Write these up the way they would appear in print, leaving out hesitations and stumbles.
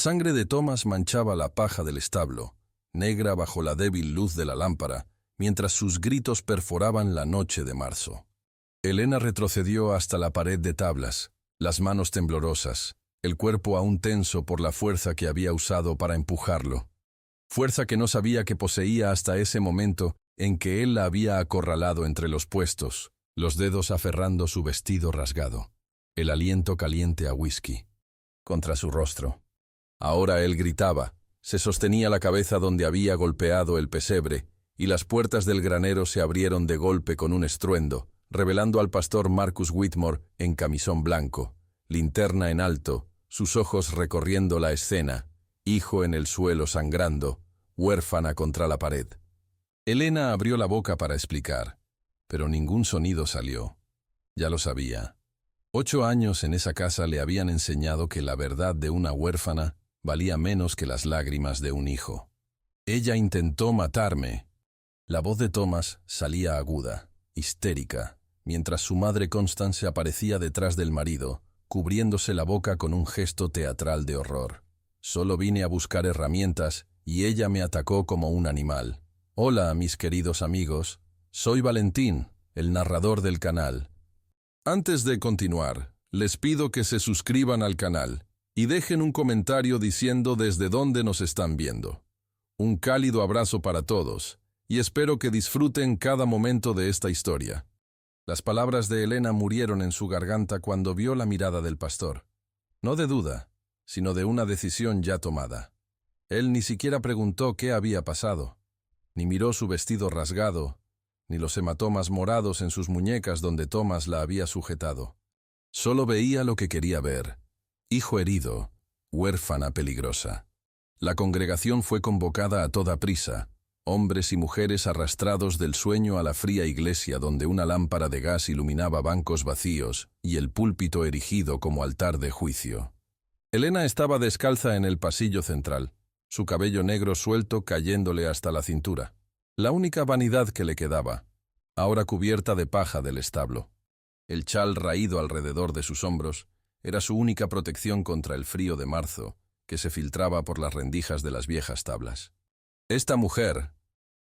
Sangre de Thomas manchaba la paja del establo, negra bajo la débil luz de la lámpara, mientras sus gritos perforaban la noche de marzo. Elena retrocedió hasta la pared de tablas, las manos temblorosas, el cuerpo aún tenso por la fuerza que había usado para empujarlo. Fuerza que no sabía que poseía hasta ese momento en que él la había acorralado entre los puestos, los dedos aferrando su vestido rasgado, el aliento caliente a whisky contra su rostro. Ahora él gritaba, se sostenía la cabeza donde había golpeado el pesebre, y las puertas del granero se abrieron de golpe con un estruendo, revelando al pastor Marcus Whitmore en camisón blanco, linterna en alto, sus ojos recorriendo la escena, hijo en el suelo sangrando, huérfana contra la pared. Elena abrió la boca para explicar, pero ningún sonido salió. Ya lo sabía. 8 años en esa casa le habían enseñado que la verdad de una huérfana valía menos que las lágrimas de un hijo. Ella intentó matarme. La voz de Thomas salía aguda, histérica, mientras su madre Constance aparecía detrás del marido, cubriéndose la boca con un gesto teatral de horror. Solo vine a buscar herramientas y ella me atacó como un animal. Hola, mis queridos amigos. Soy Valentín, el narrador del canal. Antes de continuar, les pido que se suscriban al canal y dejen un comentario diciendo desde dónde nos están viendo. Un cálido abrazo para todos, y espero que disfruten cada momento de esta historia. Las palabras de Elena murieron en su garganta cuando vio la mirada del pastor. No de duda, sino de una decisión ya tomada. Él ni siquiera preguntó qué había pasado, ni miró su vestido rasgado, ni los hematomas morados en sus muñecas donde Thomas la había sujetado. Solo veía lo que quería ver. Hijo herido, huérfana peligrosa. La congregación fue convocada a toda prisa, hombres y mujeres arrastrados del sueño a la fría iglesia donde una lámpara de gas iluminaba bancos vacíos y el púlpito erigido como altar de juicio. Elena estaba descalza en el pasillo central, su cabello negro suelto cayéndole hasta la cintura. La única vanidad que le quedaba, ahora cubierta de paja del establo. El chal raído alrededor de sus hombros era su única protección contra el frío de marzo que se filtraba por las rendijas de las viejas tablas. Esta mujer,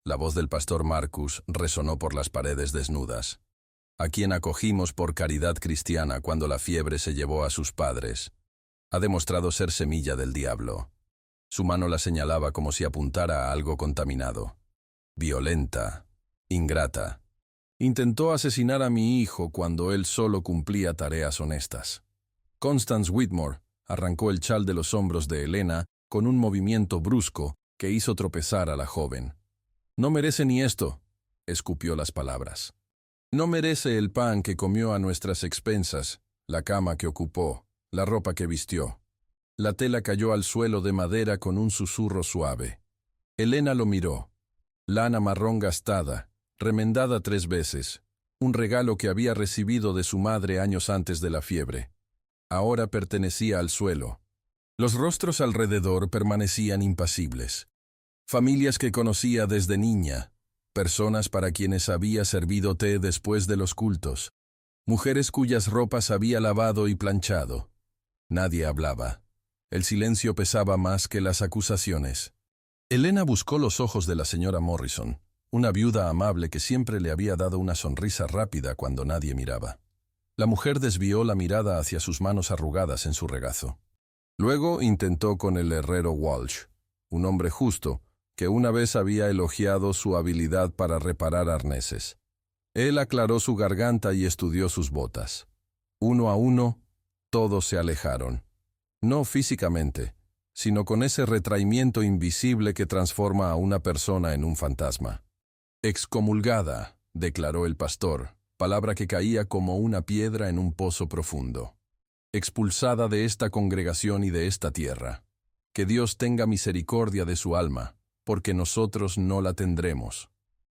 la voz del pastor Marcus resonó por las paredes desnudas, a quien acogimos por caridad cristiana cuando la fiebre se llevó a sus padres, ha demostrado ser semilla del diablo. Su mano la señalaba como si apuntara a algo contaminado. Violenta, ingrata. Intentó asesinar a mi hijo cuando él solo cumplía tareas honestas. Constance Whitmore arrancó el chal de los hombros de Elena con un movimiento brusco que hizo tropezar a la joven. «No merece ni esto», escupió las palabras. «No merece el pan que comió a nuestras expensas, la cama que ocupó, la ropa que vistió». La tela cayó al suelo de madera con un susurro suave. Elena lo miró. Lana marrón gastada, remendada 3 veces, un regalo que había recibido de su madre años antes de la fiebre. Ahora pertenecía al suelo. Los rostros alrededor permanecían impasibles. Familias que conocía desde niña, personas para quienes había servido té después de los cultos, mujeres cuyas ropas había lavado y planchado. Nadie hablaba. El silencio pesaba más que las acusaciones. Elena buscó los ojos de la señora Morrison, una viuda amable que siempre le había dado una sonrisa rápida cuando nadie miraba. La mujer desvió la mirada hacia sus manos arrugadas en su regazo. Luego intentó con el herrero Walsh, un hombre justo, que una vez había elogiado su habilidad para reparar arneses. Él aclaró su garganta y estudió sus botas. Uno a uno, todos se alejaron. No físicamente, sino con ese retraimiento invisible que transforma a una persona en un fantasma. «Excomulgada», declaró el pastor, palabra que caía como una piedra en un pozo profundo. «Expulsada de esta congregación y de esta tierra. Que Dios tenga misericordia de su alma, porque nosotros no la tendremos.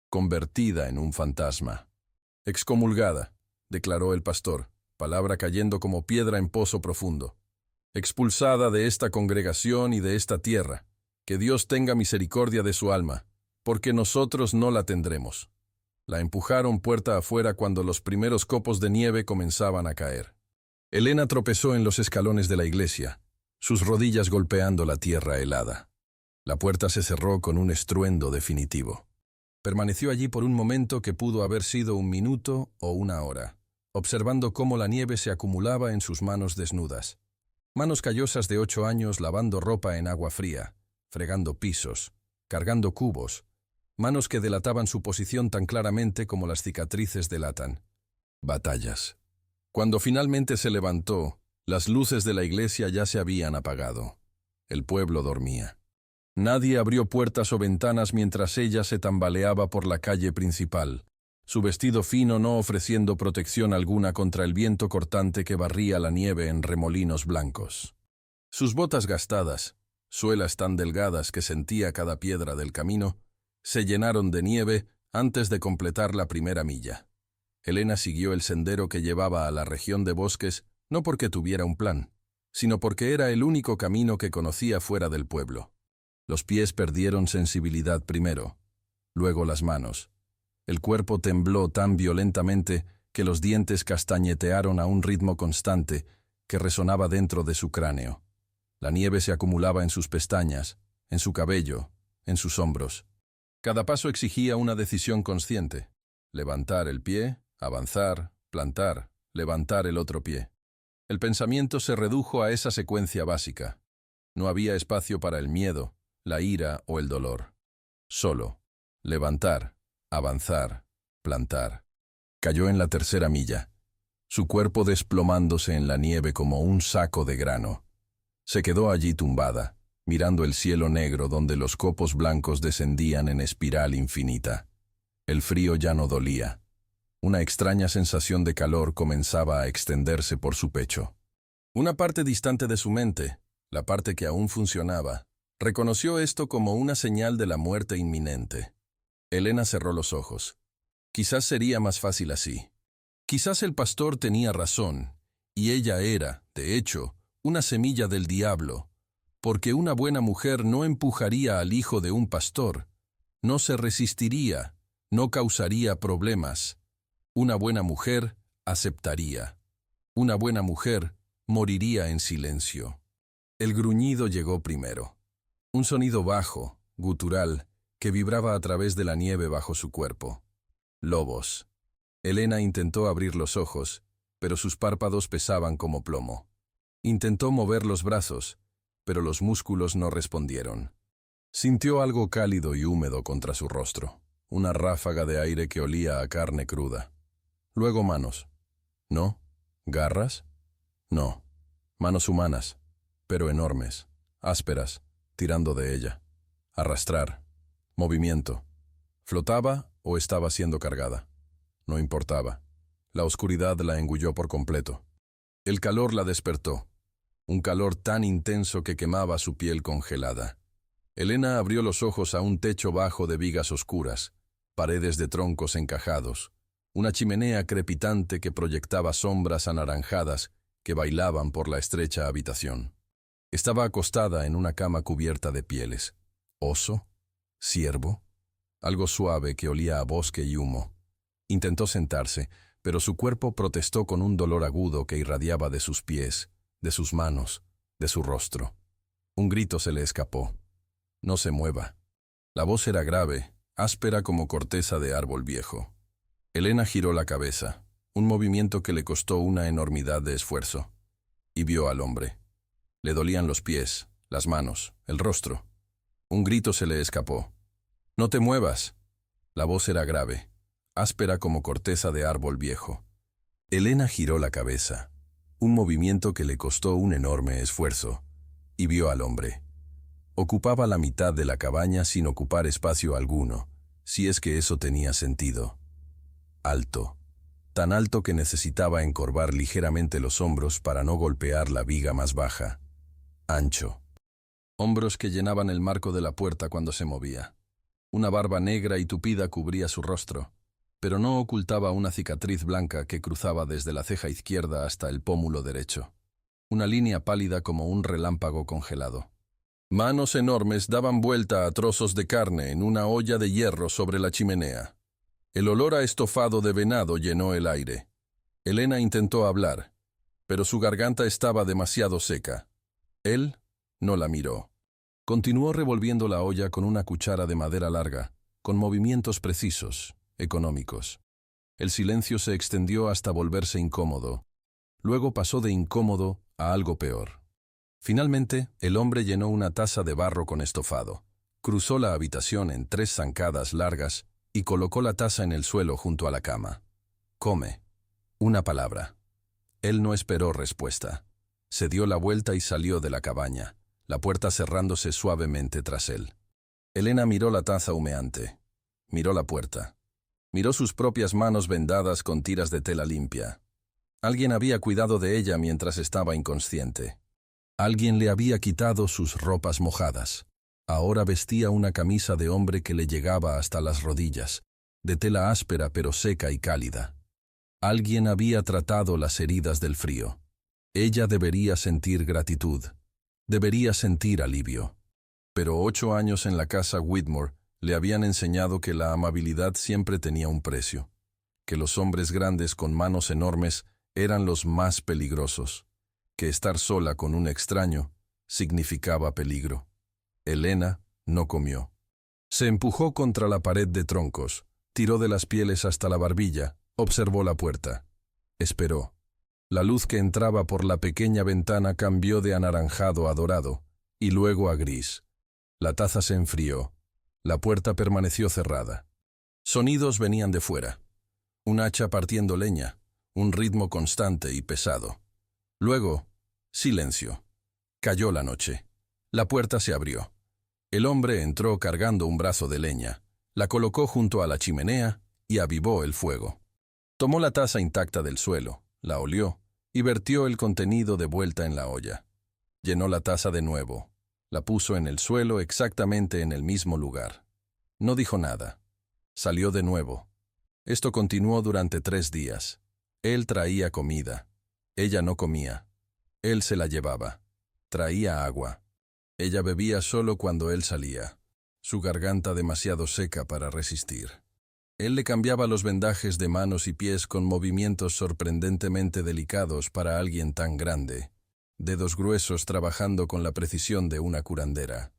Convertida en un fantasma». «Excomulgada», declaró el pastor, palabra cayendo como piedra en pozo profundo. «Expulsada de esta congregación y de esta tierra. Que Dios tenga misericordia de su alma, porque nosotros no la tendremos». La empujaron puerta afuera cuando los primeros copos de nieve comenzaban a caer. Elena tropezó en los escalones de la iglesia. sus rodillas golpeando la tierra helada. La puerta se cerró con un estruendo definitivo. Permaneció allí por un momento que pudo haber sido un minuto o una hora, observando cómo la nieve se acumulaba en sus manos desnudas. Manos callosas de 8 años lavando ropa en agua fría, fregando pisos, cargando cubos. Manos que delataban su posición tan claramente como las cicatrices delatan. Batallas. Cuando finalmente se levantó, las luces de la iglesia ya se habían apagado. El pueblo dormía. Nadie abrió puertas o ventanas mientras ella se tambaleaba por la calle principal, su vestido fino no ofreciendo protección alguna contra el viento cortante que barría la nieve en remolinos blancos. Sus botas gastadas, suelas tan delgadas que sentía cada piedra del camino, se llenaron de nieve antes de completar la primera milla. Elena siguió el sendero que llevaba a la región de bosques no porque tuviera un plan, sino porque era el único camino que conocía fuera del pueblo. Los pies perdieron sensibilidad primero, luego las manos. El cuerpo tembló tan violentamente que los dientes castañetearon a un ritmo constante que resonaba dentro de su cráneo. La nieve se acumulaba en sus pestañas, en su cabello, en sus hombros. Cada paso exigía una decisión consciente. Levantar el pie, avanzar, plantar, levantar el otro pie. El pensamiento se redujo a esa secuencia básica. No había espacio para el miedo, la ira o el dolor. Solo levantar, avanzar, plantar. Cayó en la tercera milla, su cuerpo desplomándose en la nieve como un saco de grano. Se quedó allí tumbada, mirando el cielo negro donde los copos blancos descendían en espiral infinita. El frío ya no dolía. Una extraña sensación de calor comenzaba a extenderse por su pecho. Una parte distante de su mente, la parte que aún funcionaba, reconoció esto como una señal de la muerte inminente. Elena cerró los ojos. Quizás sería más fácil así. Quizás el pastor tenía razón, y ella era, de hecho, una semilla del diablo, porque una buena mujer no empujaría al hijo de un pastor, no se resistiría, no causaría problemas. Una buena mujer aceptaría. Una buena mujer moriría en silencio. El gruñido llegó primero. Un sonido bajo, gutural, que vibraba a través de la nieve bajo su cuerpo. Lobos. Elena intentó abrir los ojos, pero sus párpados pesaban como plomo. Intentó mover los brazos, pero los músculos no respondieron. Sintió algo cálido y húmedo contra su rostro, una ráfaga de aire que olía a carne cruda. Luego manos. ¿No? ¿Garras? No. Manos humanas, pero enormes, ásperas, tirando de ella. Arrastrar. Movimiento. ¿Flotaba o estaba siendo cargada? No importaba. La oscuridad la engulló por completo. El calor la despertó. Un calor tan intenso que quemaba su piel congelada. Elena abrió los ojos a un techo bajo de vigas oscuras, paredes de troncos encajados, una chimenea crepitante que proyectaba sombras anaranjadas que bailaban por la estrecha habitación. Estaba acostada en una cama cubierta de pieles. ¿Oso? ¿Ciervo? Algo suave que olía a bosque y humo. Intentó sentarse, pero su cuerpo protestó con un dolor agudo que irradiaba de sus pies, de sus manos, de su rostro. Un grito se le escapó. No se mueva. La voz era grave, áspera como corteza de árbol viejo. Elena giró la cabeza, un movimiento que le costó una enormidad de esfuerzo, y vio al hombre. Le dolían los pies, las manos, el rostro. Un grito se le escapó. «¡No te muevas!». La voz era grave, áspera como corteza de árbol viejo. Elena giró la cabeza, un movimiento que le costó un enorme esfuerzo, y vio al hombre. Ocupaba la mitad de la cabaña sin ocupar espacio alguno, si es que eso tenía sentido. Alto, tan alto que necesitaba encorvar ligeramente los hombros para no golpear la viga más baja. Ancho. Hombros que llenaban el marco de la puerta cuando se movía. Una barba negra y tupida cubría su rostro, pero no ocultaba una cicatriz blanca que cruzaba desde la ceja izquierda hasta el pómulo derecho. Una línea pálida como un relámpago congelado. Manos enormes daban vuelta a trozos de carne en una olla de hierro sobre la chimenea. El olor a estofado de venado llenó el aire. Elena intentó hablar, pero su garganta estaba demasiado seca. Él no la miró. Continuó revolviendo la olla con una cuchara de madera larga, con movimientos precisos, económicos. El silencio se extendió hasta volverse incómodo. Luego pasó de incómodo a algo peor. Finalmente, el hombre llenó una taza de barro con estofado. Cruzó la habitación en 3 zancadas largas y colocó la taza en el suelo junto a la cama. «Come». Una palabra. Él no esperó respuesta. Se dio la vuelta y salió de la cabaña, la puerta cerrándose suavemente tras él. Elena miró la taza humeante. Miró la puerta. Miró sus propias manos vendadas con tiras de tela limpia. Alguien había cuidado de ella mientras estaba inconsciente. Alguien le había quitado sus ropas mojadas. Ahora vestía una camisa de hombre que le llegaba hasta las rodillas, de tela áspera pero seca y cálida. Alguien había tratado las heridas del frío. Ella debería sentir gratitud. Debería sentir alivio. Pero 8 años en la casa Whitmore le habían enseñado que la amabilidad siempre tenía un precio, que los hombres grandes con manos enormes eran los más peligrosos, que estar sola con un extraño significaba peligro. Elena no comió. Se empujó contra la pared de troncos, tiró de las pieles hasta la barbilla, observó la puerta. Esperó. La luz que entraba por la pequeña ventana cambió de anaranjado a dorado, y luego a gris. La taza se enfrió. La puerta permaneció cerrada. Sonidos venían de fuera. Un hacha partiendo leña, un ritmo constante y pesado. Luego, silencio. Cayó la noche. La puerta se abrió. El hombre entró cargando un brazo de leña, la colocó junto a la chimenea y avivó el fuego. Tomó la taza intacta del suelo, la olió y vertió el contenido de vuelta en la olla. Llenó la taza de nuevo. La puso en el suelo exactamente en el mismo lugar. No dijo nada. Salió de nuevo. Esto continuó durante 3 días. Él traía comida. Ella no comía. Él se la llevaba. Traía agua. Ella bebía solo cuando él salía, su garganta demasiado seca para resistir. Él le cambiaba los vendajes de manos y pies con movimientos sorprendentemente delicados para alguien tan grande, dedos gruesos trabajando con la precisión de una curandera.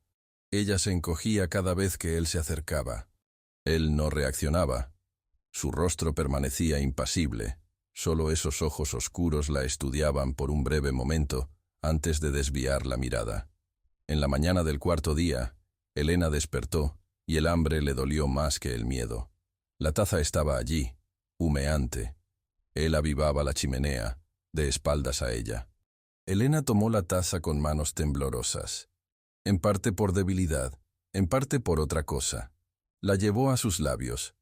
Ella se encogía cada vez que él se acercaba. Él no reaccionaba. Su rostro permanecía impasible. Solo esos ojos oscuros la estudiaban por un breve momento antes de desviar la mirada. En la mañana del 4.º día, Elena despertó y el hambre le dolió más que el miedo. La taza estaba allí, humeante. Él avivaba la chimenea, de espaldas a ella. Elena tomó la taza con manos temblorosas. En parte por debilidad, en parte por otra cosa. La llevó a sus labios.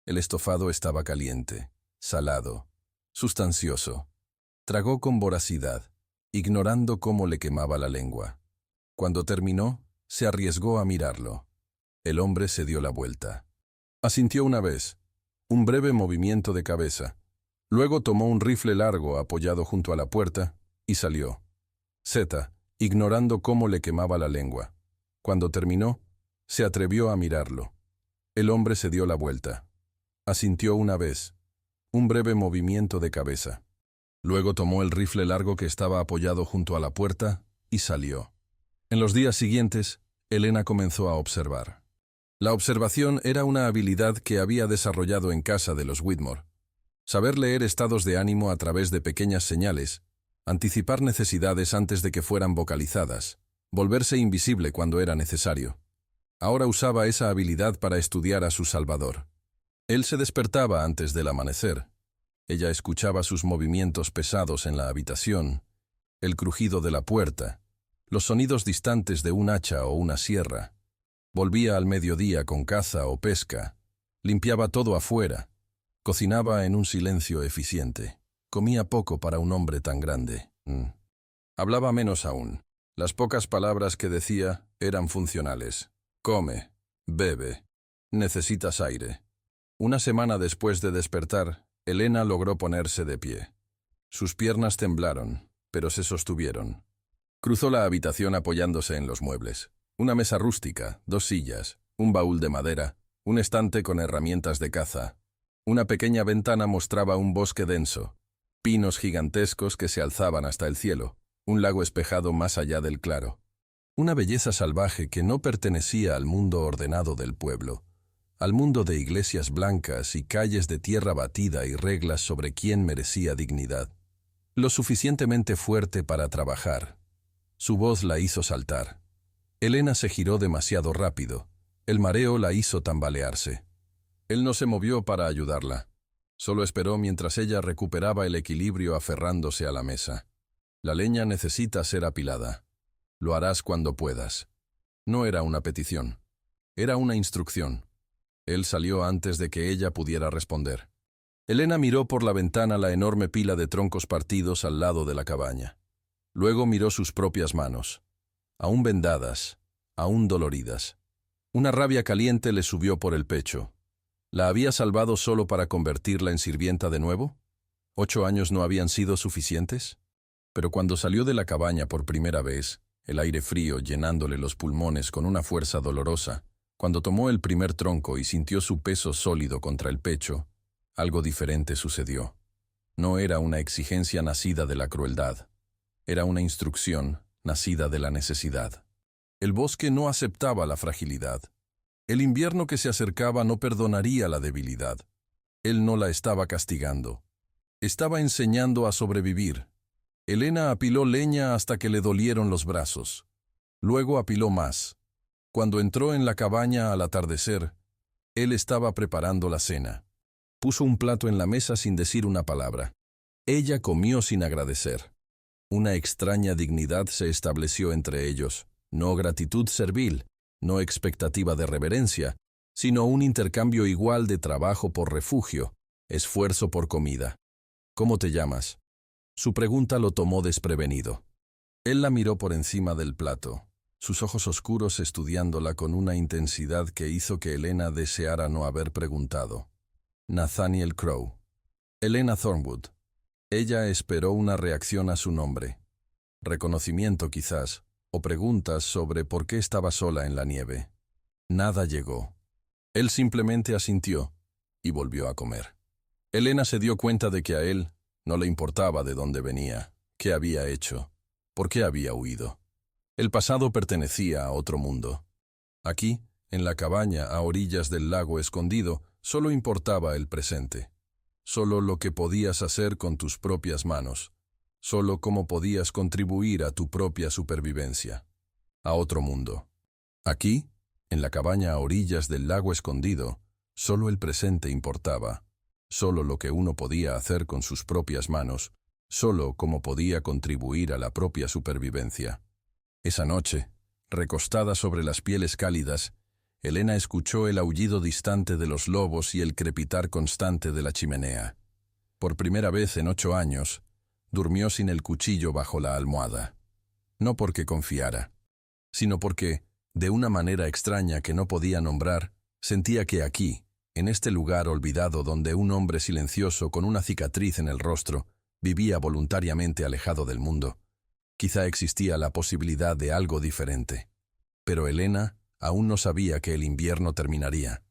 El estofado estaba caliente, salado, sustancioso. Tragó con voracidad, ignorando cómo le quemaba la lengua. Cuando terminó, se arriesgó a mirarlo. El hombre se dio la vuelta. Asintió una vez, un breve movimiento de cabeza. Luego tomó un rifle largo apoyado junto a la puerta y salió. Ignorando cómo le quemaba la lengua. Cuando terminó, se atrevió a mirarlo. El hombre se dio la vuelta. Asintió una vez, un breve movimiento de cabeza. Luego tomó el rifle largo que estaba apoyado junto a la puerta y salió. En los días siguientes, Elena comenzó a observar. La observación era una habilidad que había desarrollado en casa de los Whitmore. Saber leer estados de ánimo a través de pequeñas señales, anticipar necesidades antes de que fueran vocalizadas, volverse invisible cuando era necesario. Ahora usaba esa habilidad para estudiar a su Salvador. Él se despertaba antes del amanecer. Ella escuchaba sus movimientos pesados en la habitación, el crujido de la puerta, los sonidos distantes de un hacha o una sierra. Volvía al mediodía con caza o pesca, limpiaba todo afuera, cocinaba en un silencio eficiente. Comía poco para un hombre tan grande. Hablaba menos aún. Las pocas palabras que decía eran funcionales. Come, bebe, necesitas aire. Una semana después de despertar, Elena logró ponerse de pie. Sus piernas temblaron, pero se sostuvieron. Cruzó la habitación apoyándose en los muebles. Una mesa rústica, 2 sillas, un baúl de madera, un estante con herramientas de caza. Una pequeña ventana mostraba un bosque denso, pinos gigantescos que se alzaban hasta el cielo, un lago espejado más allá del claro. Una belleza salvaje que no pertenecía al mundo ordenado del pueblo, al mundo de iglesias blancas y calles de tierra batida y reglas sobre quién merecía dignidad. Lo suficientemente fuerte para trabajar. Su voz la hizo saltar. Elena se giró demasiado rápido. El mareo la hizo tambalearse. Él no se movió para ayudarla. Solo esperó mientras ella recuperaba el equilibrio aferrándose a la mesa. La leña necesita ser apilada. Lo harás cuando puedas. No era una petición. Era una instrucción. Él salió antes de que ella pudiera responder. Elena miró por la ventana la enorme pila de troncos partidos al lado de la cabaña. Luego miró sus propias manos. Aún vendadas, aún doloridas. Una rabia caliente le subió por el pecho. ¿La había salvado solo para convertirla en sirvienta de nuevo? ¿8 años no habían sido suficientes? Pero cuando salió de la cabaña por primera vez, el aire frío llenándole los pulmones con una fuerza dolorosa, cuando tomó el primer tronco y sintió su peso sólido contra el pecho, algo diferente sucedió. No era una exigencia nacida de la crueldad. Era una instrucción nacida de la necesidad. El bosque no aceptaba la fragilidad. El invierno que se acercaba no perdonaría la debilidad. Él no la estaba castigando. Estaba enseñando a sobrevivir. Elena apiló leña hasta que le dolieron los brazos. Luego apiló más. Cuando entró en la cabaña al atardecer, él estaba preparando la cena. Puso un plato en la mesa sin decir una palabra. Ella comió sin agradecer. Una extraña dignidad se estableció entre ellos, no gratitud servil, no expectativa de reverencia, sino un intercambio igual de trabajo por refugio, esfuerzo por comida. ¿Cómo te llamas? Su pregunta lo tomó desprevenido. Él la miró por encima del plato, sus ojos oscuros estudiándola con una intensidad que hizo que Elena deseara no haber preguntado. Nathaniel Crowe. Elena Thornwood. Ella esperó una reacción a su nombre. Reconocimiento quizás, o preguntas sobre por qué estaba sola en la nieve. Nada llegó. Él simplemente asintió y volvió a comer. Elena se dio cuenta de que a él no le importaba de dónde venía, qué había hecho, por qué había huido. El pasado pertenecía a otro mundo. Aquí, en la cabaña a orillas del lago escondido, solo importaba el presente. Solo lo que podías hacer con tus propias manos. Solo cómo podías contribuir a tu propia supervivencia. A otro mundo. Aquí, en la cabaña a orillas del lago escondido, solo el presente importaba. Solo lo que uno podía hacer con sus propias manos. Solo cómo podía contribuir a la propia supervivencia. Esa noche, recostada sobre las pieles cálidas, Elena escuchó el aullido distante de los lobos y el crepitar constante de la chimenea. Por primera vez en 8 años, durmió sin el cuchillo bajo la almohada. No porque confiara, sino porque, de una manera extraña que no podía nombrar, sentía que aquí, en este lugar olvidado donde un hombre silencioso con una cicatriz en el rostro vivía voluntariamente alejado del mundo, quizá existía la posibilidad de algo diferente. Pero Elena aún no sabía que el invierno terminaría,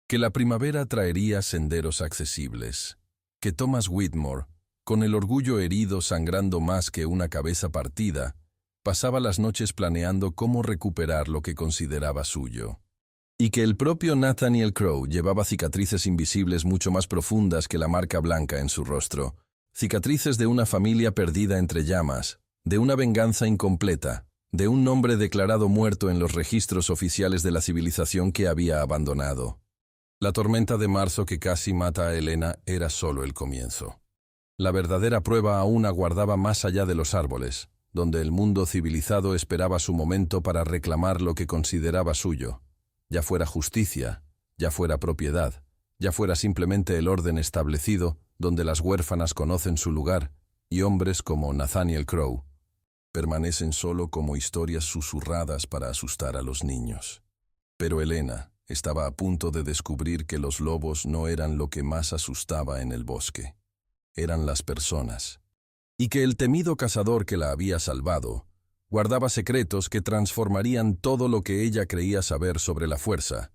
que la primavera traería senderos accesibles, que Thomas Whitmore, con el orgullo herido sangrando más que una cabeza partida, pasaba las noches planeando cómo recuperar lo que consideraba suyo. Y que el propio Nathaniel Crowe llevaba cicatrices invisibles mucho más profundas que la marca blanca en su rostro, cicatrices de una familia perdida entre llamas, de una venganza incompleta, de un nombre declarado muerto en los registros oficiales de la civilización que había abandonado. La tormenta de marzo que casi mata a Elena era solo el comienzo. La verdadera prueba aún aguardaba más allá de los árboles, donde el mundo civilizado esperaba su momento para reclamar lo que consideraba suyo, ya fuera justicia, ya fuera propiedad, ya fuera simplemente el orden establecido donde las huérfanas conocen su lugar y hombres como Nathaniel Crowe permanecen solo como historias susurradas para asustar a los niños. Pero Elena estaba a punto de descubrir que los lobos no eran lo que más asustaba en el bosque. Eran las personas. Y que el temido cazador que la había salvado guardaba secretos que transformarían todo lo que ella creía saber sobre la fuerza,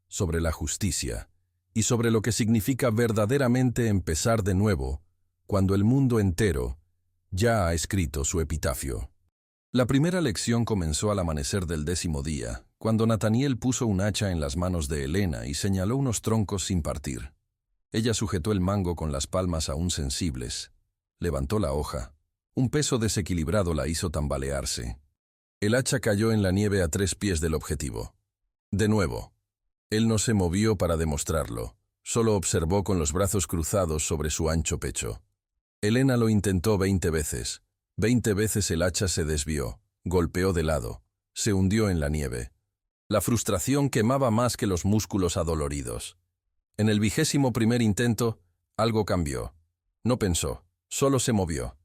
sobre la justicia y sobre lo que significa verdaderamente empezar de nuevo cuando el mundo entero ya ha escrito su epitafio. La primera lección comenzó al amanecer del 10º día, cuando Nathaniel puso un hacha en las manos de Elena y señaló unos troncos sin partir. Ella sujetó el mango con las palmas aún sensibles. Levantó la hoja. Un peso desequilibrado la hizo tambalearse. El hacha cayó en la nieve a 3 pies del objetivo. De nuevo. Él no se movió para demostrarlo, solo observó con los brazos cruzados sobre su ancho pecho. Elena lo intentó 20 veces. 20 veces el hacha se desvió, golpeó de lado, se hundió en la nieve. La frustración quemaba más que los músculos adoloridos. En el 21º intento, algo cambió. No pensó, solo se movió.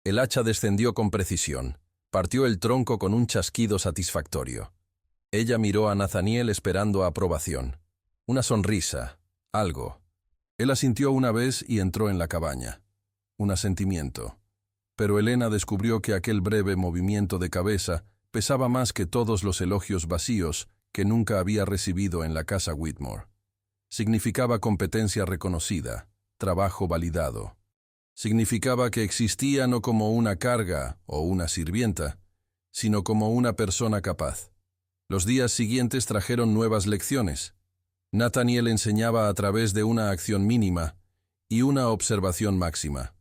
El hacha descendió con precisión, partió el tronco con un chasquido satisfactorio. Ella miró a Nathaniel esperando aprobación. Una sonrisa, algo. Él asintió una vez y entró en la cabaña. Un asentimiento. Pero Elena descubrió que aquel breve movimiento de cabeza pesaba más que todos los elogios vacíos que nunca había recibido en la casa Whitmore. Significaba competencia reconocida, trabajo validado. Significaba que existía no como una carga o una sirvienta, sino como una persona capaz. Los días siguientes trajeron nuevas lecciones. Nathaniel enseñaba a través de una acción mínima y una observación máxima.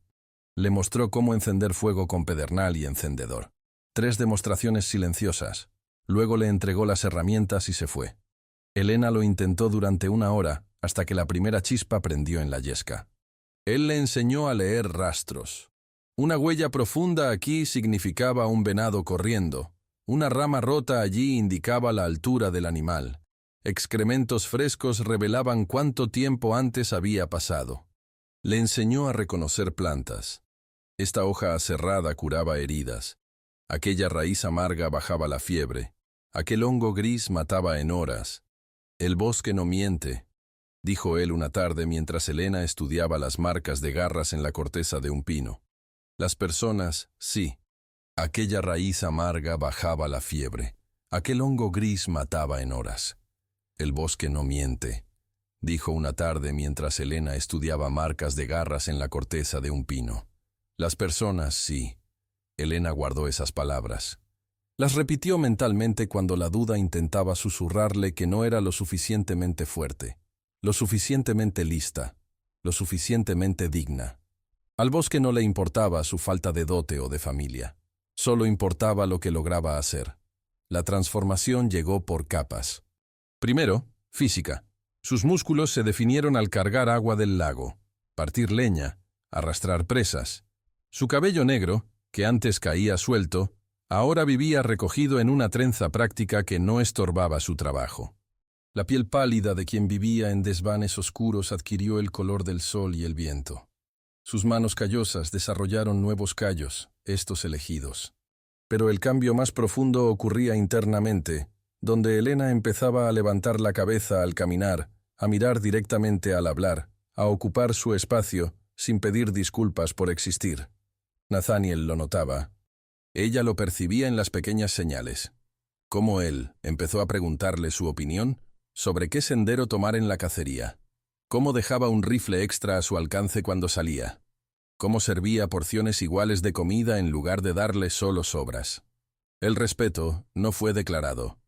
Le mostró cómo encender fuego con pedernal y encendedor. 3 demostraciones silenciosas. Luego le entregó las herramientas y se fue. Elena lo intentó durante 1 hora, hasta que la primera chispa prendió en la yesca. Él le enseñó a leer rastros. Una huella profunda aquí significaba un venado corriendo. Una rama rota allí indicaba la altura del animal. Excrementos frescos revelaban cuánto tiempo antes había pasado. Le enseñó a reconocer plantas. Esta hoja aserrada curaba heridas. Aquella raíz amarga bajaba la fiebre. Aquel hongo gris mataba en horas. El bosque no miente, dijo él una tarde mientras Elena estudiaba las marcas de garras en la corteza de un pino. Las personas, sí. Aquella raíz amarga bajaba la fiebre. Aquel hongo gris mataba en horas. El bosque no miente, dijo una tarde mientras Elena estudiaba marcas de garras en la corteza de un pino. Las personas, sí. Elena guardó esas palabras. Las repitió mentalmente cuando la duda intentaba susurrarle que no era lo suficientemente fuerte, lo suficientemente lista, lo suficientemente digna. Al bosque no le importaba su falta de dote o de familia. Solo importaba lo que lograba hacer. La transformación llegó por capas. Primero, física. Sus músculos se definieron al cargar agua del lago, partir leña, arrastrar presas. Su cabello negro, que antes caía suelto, ahora vivía recogido en una trenza práctica que no estorbaba su trabajo. La piel pálida de quien vivía en desvanes oscuros adquirió el color del sol y el viento. Sus manos callosas desarrollaron nuevos callos, estos elegidos. Pero el cambio más profundo ocurría internamente, donde Elena empezaba a levantar la cabeza al caminar, a mirar directamente al hablar, a ocupar su espacio, sin pedir disculpas por existir. Nathaniel lo notaba. Ella lo percibía en las pequeñas señales. Cómo él empezó a preguntarle su opinión sobre qué sendero tomar en la cacería. Cómo dejaba un rifle extra a su alcance cuando salía. Cómo servía porciones iguales de comida en lugar de darle solo sobras. El respeto no fue declarado.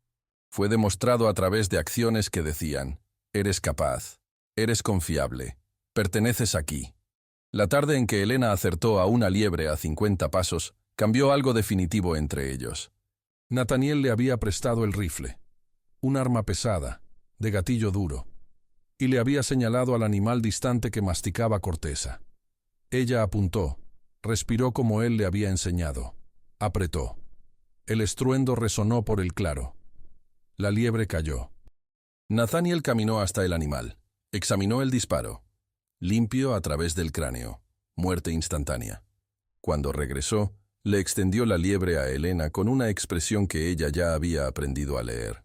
Fue demostrado a través de acciones que decían: eres capaz, eres confiable, perteneces aquí. La tarde en que Elena acertó a una liebre a 50 pasos, cambió algo definitivo entre ellos. Nathaniel le había prestado el rifle, un arma pesada, de gatillo duro, y le había señalado al animal distante que masticaba corteza. Ella apuntó, respiró como él le había enseñado, apretó. El estruendo resonó por el claro. La liebre cayó. Nathaniel caminó hasta el animal, examinó el disparo, limpio a través del cráneo, muerte instantánea. Cuando regresó, le extendió la liebre a Elena con una expresión que ella ya había aprendido a leer.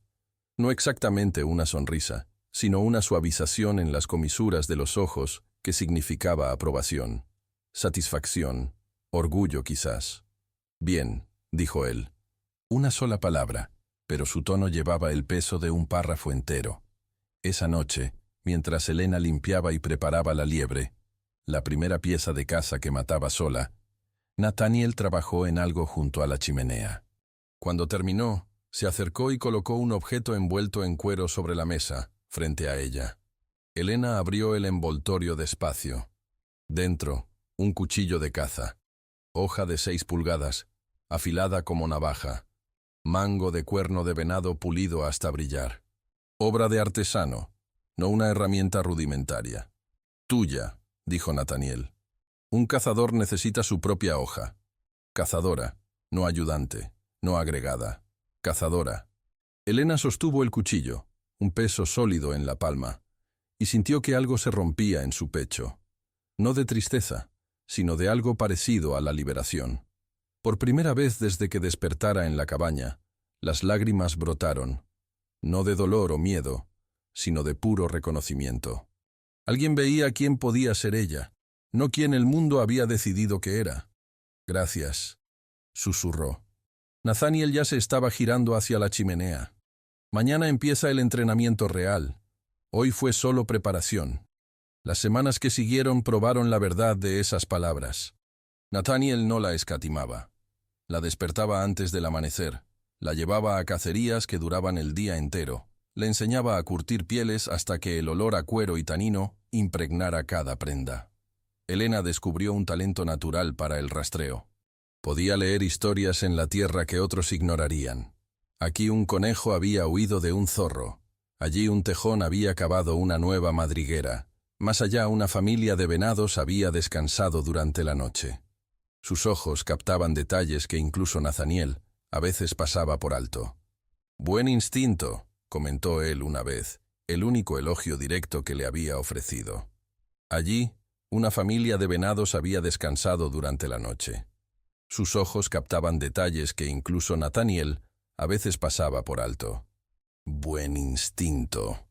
No exactamente una sonrisa, sino una suavización en las comisuras de los ojos que significaba aprobación, satisfacción, orgullo quizás. Bien, dijo él. Una sola palabra, pero su tono llevaba el peso de un párrafo entero. Esa noche, mientras Elena limpiaba y preparaba la liebre, la primera pieza de caza que mataba sola, Nathaniel trabajó en algo junto a la chimenea. Cuando terminó, se acercó y colocó un objeto envuelto en cuero sobre la mesa, frente a ella. Elena abrió el envoltorio despacio. Dentro, un cuchillo de caza. Hoja de 6 pulgadas, afilada como navaja. Mango de cuerno de venado pulido hasta brillar. Obra de artesano, no una herramienta rudimentaria. Tuya, dijo Nathaniel. Un cazador necesita su propia hoja. Cazadora, no ayudante, no agregada. Cazadora. Elena sostuvo el cuchillo, un peso sólido en la palma, y sintió que algo se rompía en su pecho. No de tristeza, sino de algo parecido a la liberación. Por primera vez desde que despertara en la cabaña, las lágrimas brotaron, no de dolor o miedo, sino de puro reconocimiento. Alguien veía quién podía ser ella, no quien el mundo había decidido que era. Gracias, susurró. Nathaniel ya se estaba girando hacia la chimenea. Mañana empieza el entrenamiento real. Hoy fue solo preparación. Las semanas que siguieron probaron la verdad de esas palabras. Nathaniel no la escatimaba. La despertaba antes del amanecer, la llevaba a cacerías que duraban el día entero, le enseñaba a curtir pieles hasta que el olor a cuero y tanino impregnara cada prenda. Elena descubrió un talento natural para el rastreo. Podía leer historias en la tierra que otros ignorarían. Aquí un conejo había huido de un zorro. Allí un tejón había cavado una nueva madriguera. Más allá una familia de venados había descansado durante la noche. Sus ojos captaban detalles que incluso Nathaniel a veces pasaba por alto. «Buen instinto», comentó él una vez, el único elogio directo que le había ofrecido. Allí, una familia de venados había descansado durante la noche. Sus ojos captaban detalles que incluso Nathaniel a veces pasaba por alto. «Buen instinto»,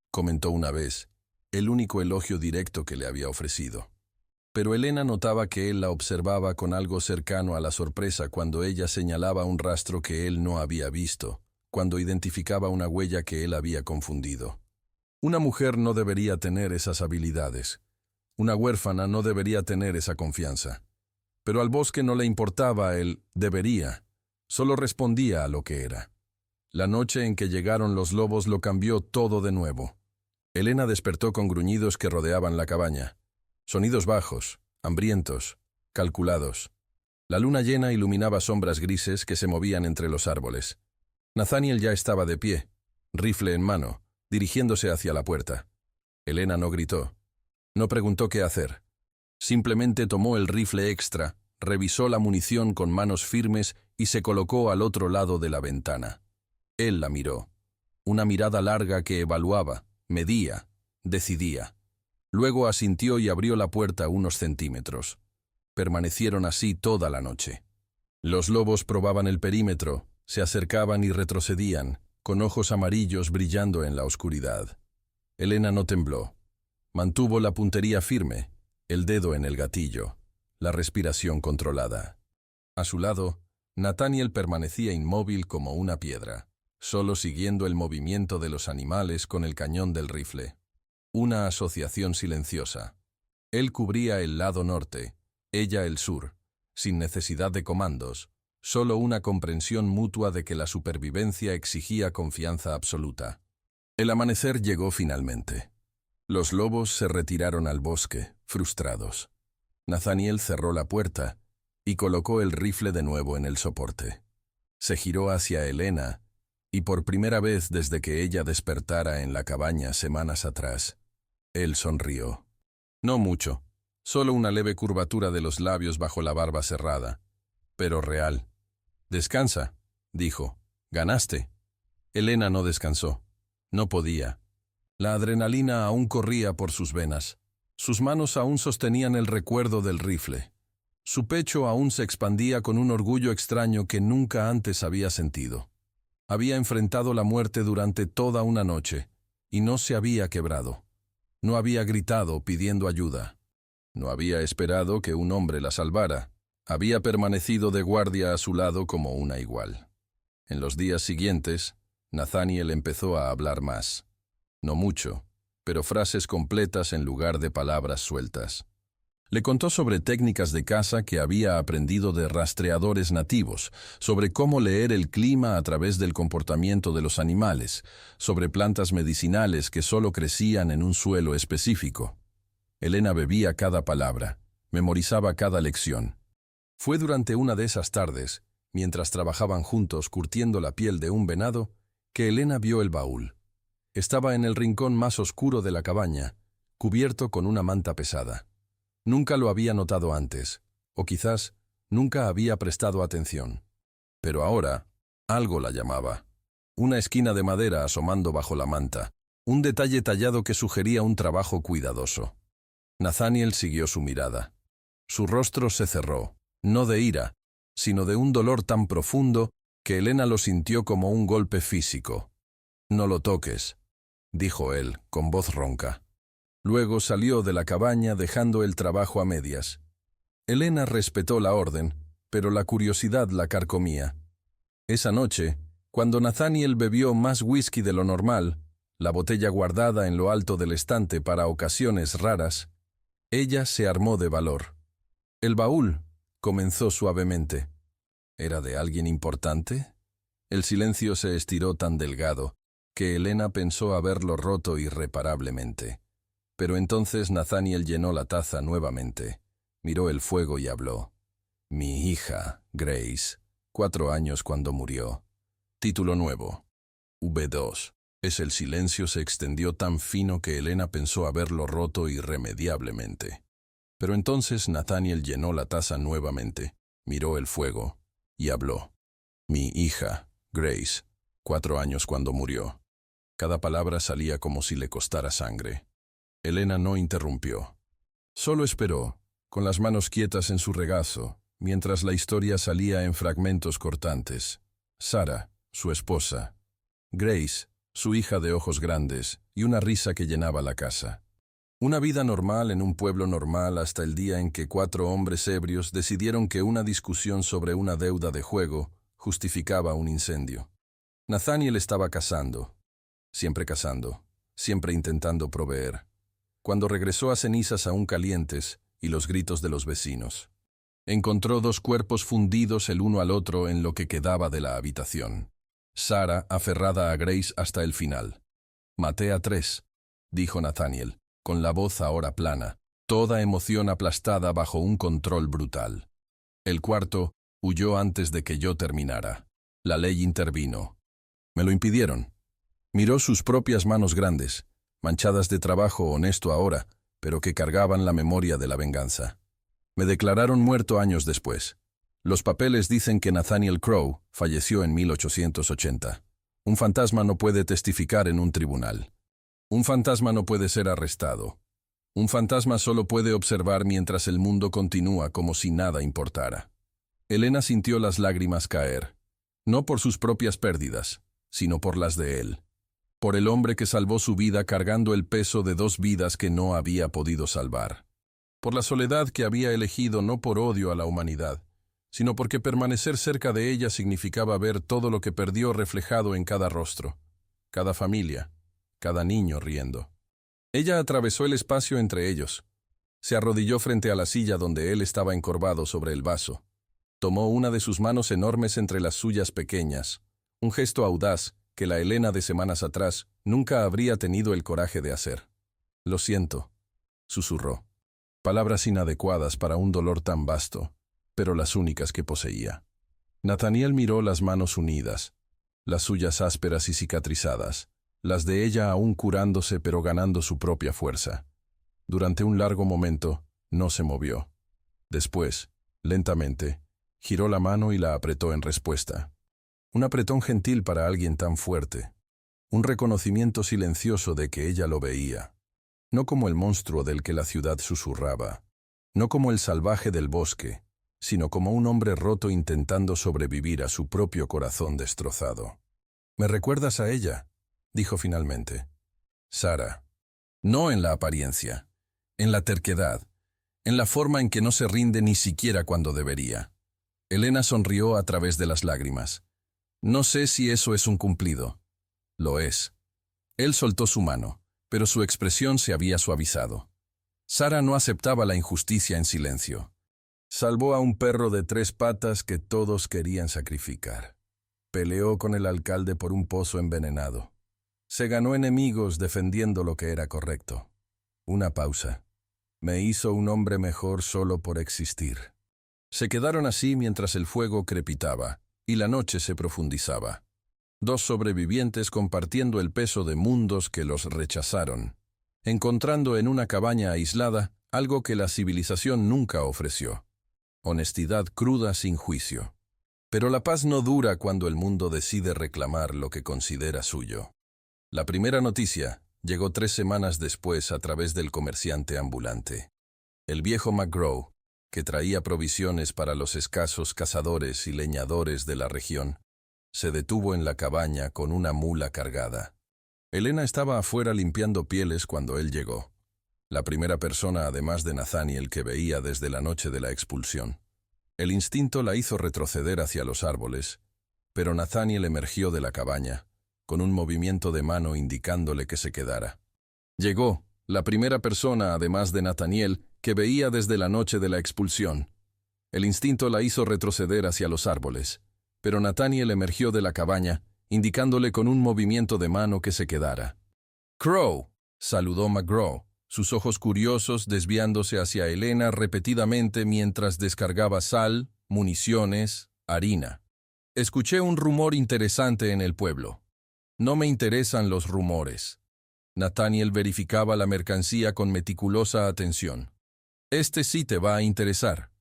comentó una vez, el único elogio directo que le había ofrecido. Pero Elena notaba que él la observaba con algo cercano a la sorpresa cuando ella señalaba un rastro que él no había visto, cuando identificaba una huella que él había confundido. Una mujer no debería tener esas habilidades. Una huérfana no debería tener esa confianza. Pero al bosque no le importaba el «debería», solo respondía a lo que era. La noche en que llegaron los lobos lo cambió todo de nuevo. Elena despertó con gruñidos que rodeaban la cabaña. Sonidos bajos, hambrientos, calculados. La luna llena iluminaba sombras grises que se movían entre los árboles. Nathaniel ya estaba de pie, rifle en mano, dirigiéndose hacia la puerta. Elena no gritó. No preguntó qué hacer. Simplemente tomó el rifle extra, revisó la munición con manos firmes y se colocó al otro lado de la ventana. Él la miró. Una mirada larga que evaluaba, medía, decidía. Luego asintió y abrió la puerta unos centímetros. Permanecieron así toda la noche. Los lobos probaban el perímetro, se acercaban y retrocedían, con ojos amarillos brillando en la oscuridad. Elena no tembló. Mantuvo la puntería firme, el dedo en el gatillo, la respiración controlada. A su lado, Nathaniel permanecía inmóvil como una piedra, solo siguiendo el movimiento de los animales con el cañón del rifle. Una asociación silenciosa. Él cubría el lado norte, ella el sur, sin necesidad de comandos, solo una comprensión mutua de que la supervivencia exigía confianza absoluta. El amanecer llegó finalmente. Los lobos se retiraron al bosque, frustrados. Nathaniel cerró la puerta y colocó el rifle de nuevo en el soporte. Se giró hacia Elena y por primera vez desde que ella despertara en la cabaña semanas atrás, él sonrió. No mucho, solo una leve curvatura de los labios bajo la barba cerrada, pero real. «Descansa», dijo. «Ganaste». Elena no descansó. No podía. La adrenalina aún corría por sus venas. Sus manos aún sostenían el recuerdo del rifle. Su pecho aún se expandía con un orgullo extraño que nunca antes había sentido. Había enfrentado la muerte durante toda una noche y no se había quebrado. No había gritado pidiendo ayuda. No había esperado que un hombre la salvara. Había permanecido de guardia a su lado como una igual. En los días siguientes, Nathaniel empezó a hablar más. No mucho, pero frases completas en lugar de palabras sueltas. Le contó sobre técnicas de caza que había aprendido de rastreadores nativos, sobre cómo leer el clima a través del comportamiento de los animales, sobre plantas medicinales que solo crecían en un suelo específico. Elena bebía cada palabra, memorizaba cada lección. Fue durante una de esas tardes, mientras trabajaban juntos curtiendo la piel de un venado, que Elena vio el baúl. Estaba en el rincón más oscuro de la cabaña, cubierto con una manta pesada. Nunca lo había notado antes, o quizás nunca había prestado atención. Pero ahora, algo la llamaba. Una esquina de madera asomando bajo la manta, un detalle tallado que sugería un trabajo cuidadoso. Nathaniel siguió su mirada. Su rostro se cerró, no de ira, sino de un dolor tan profundo que Elena lo sintió como un golpe físico. «No lo toques», dijo él, con voz ronca. Luego salió de la cabaña dejando el trabajo a medias. Elena respetó la orden, pero la curiosidad la carcomía. Esa noche, cuando Nathaniel bebió más whisky de lo normal, la botella guardada en lo alto del estante para ocasiones raras, ella se armó de valor. «El baúl», comenzó suavemente. ¿Era de alguien importante? El silencio se estiró tan delgado que Elena pensó haberlo roto irreparablemente. Pero entonces Nathaniel llenó la taza nuevamente, miró el fuego y habló. «Mi hija, Grace, 4 años cuando murió. Título nuevo. V2. El silencio se extendió tan fino que Elena pensó haberlo roto irremediablemente. Pero entonces Nathaniel llenó la taza nuevamente, miró el fuego y habló. «Mi hija, Grace, 4 años cuando murió». Cada palabra salía como si le costara sangre. Elena no interrumpió. Solo esperó, con las manos quietas en su regazo, mientras la historia salía en fragmentos cortantes. Sarah, su esposa. Grace, su hija de ojos grandes, y una risa que llenaba la casa. Una vida normal en un pueblo normal hasta el día en que 4 hombres ebrios decidieron que una discusión sobre una deuda de juego justificaba un incendio. Nathaniel estaba cazando, siempre intentando proveer. Cuando regresó a cenizas aún calientes y los gritos de los vecinos. Encontró 2 cuerpos fundidos el uno al otro en lo que quedaba de la habitación. Sarah aferrada a Grace hasta el final. «Maté a 3», dijo Nathaniel, con la voz ahora plana, toda emoción aplastada bajo un control brutal. «El cuarto huyó antes de que yo terminara. La ley intervino. Me lo impidieron». Miró sus propias manos grandes, manchadas de trabajo honesto ahora, pero que cargaban la memoria de la venganza. Me declararon muerto años después. Los papeles dicen que Nathaniel Crowe falleció en 1880. Un fantasma no puede testificar en un tribunal. Un fantasma no puede ser arrestado. Un fantasma solo puede observar mientras el mundo continúa como si nada importara. Elena sintió las lágrimas caer, no por sus propias pérdidas, sino por las de él. Por el hombre que salvó su vida cargando el peso de 2 vidas que no había podido salvar. Por la soledad que había elegido no por odio a la humanidad, sino porque permanecer cerca de ella significaba ver todo lo que perdió reflejado en cada rostro, cada familia, cada niño riendo. Ella atravesó el espacio entre ellos. Se arrodilló frente a la silla donde él estaba encorvado sobre el vaso. Tomó una de sus manos enormes entre las suyas pequeñas, un gesto audaz que la Elena de semanas atrás nunca habría tenido el coraje de hacer. «Lo siento», susurró. Palabras inadecuadas para un dolor tan vasto, pero las únicas que poseía. Nathaniel miró las manos unidas, las suyas ásperas y cicatrizadas, las de ella aún curándose pero ganando su propia fuerza. Durante un largo momento, no se movió. Después, lentamente, giró la mano y la apretó en respuesta. Un apretón gentil para alguien tan fuerte. Un reconocimiento silencioso de que ella lo veía. No como el monstruo del que la ciudad susurraba. No como el salvaje del bosque, sino como un hombre roto intentando sobrevivir a su propio corazón destrozado. «¿Me recuerdas a ella?», dijo finalmente. «Sarah». No en la apariencia, en la terquedad, en la forma en que no se rinde ni siquiera cuando debería. Elena sonrió a través de las lágrimas. «No sé si eso es un cumplido». «Lo es». Él soltó su mano, pero su expresión se había suavizado. Sara no aceptaba la injusticia en silencio. Salvó a un perro de 3 patas que todos querían sacrificar. Peleó con el alcalde por un pozo envenenado. Se ganó enemigos defendiendo lo que era correcto. Una pausa. Me hizo un hombre mejor solo por existir. Se quedaron así mientras el fuego crepitaba y la noche se profundizaba. 2 sobrevivientes compartiendo el peso de mundos que los rechazaron, encontrando en una cabaña aislada algo que la civilización nunca ofreció: honestidad cruda sin juicio. Pero la paz no dura cuando el mundo decide reclamar lo que considera suyo. La primera noticia llegó 3 semanas después a través del comerciante ambulante. El viejo McGraw, que traía provisiones para los escasos cazadores y leñadores de la región, se detuvo en la cabaña con una mula cargada. Elena estaba afuera limpiando pieles cuando él llegó. La primera persona además de Nathaniel que veía desde la noche de la expulsión. El instinto la hizo retroceder hacia los árboles, pero Nathaniel emergió de la cabaña, con un movimiento de mano indicándole que se quedara. Llegó, la primera persona además de Nathaniel que veía desde la noche de la expulsión. El instinto la hizo retroceder hacia los árboles, pero Nathaniel emergió de la cabaña, indicándole con un movimiento de mano que se quedara. «Crow», saludó McGraw, sus ojos curiosos desviándose hacia Elena repetidamente mientras descargaba sal, municiones, harina. «Escuché un rumor interesante en el pueblo. No me interesan los rumores». Nathaniel verificaba la mercancía con meticulosa atención. «Este sí te va a interesar».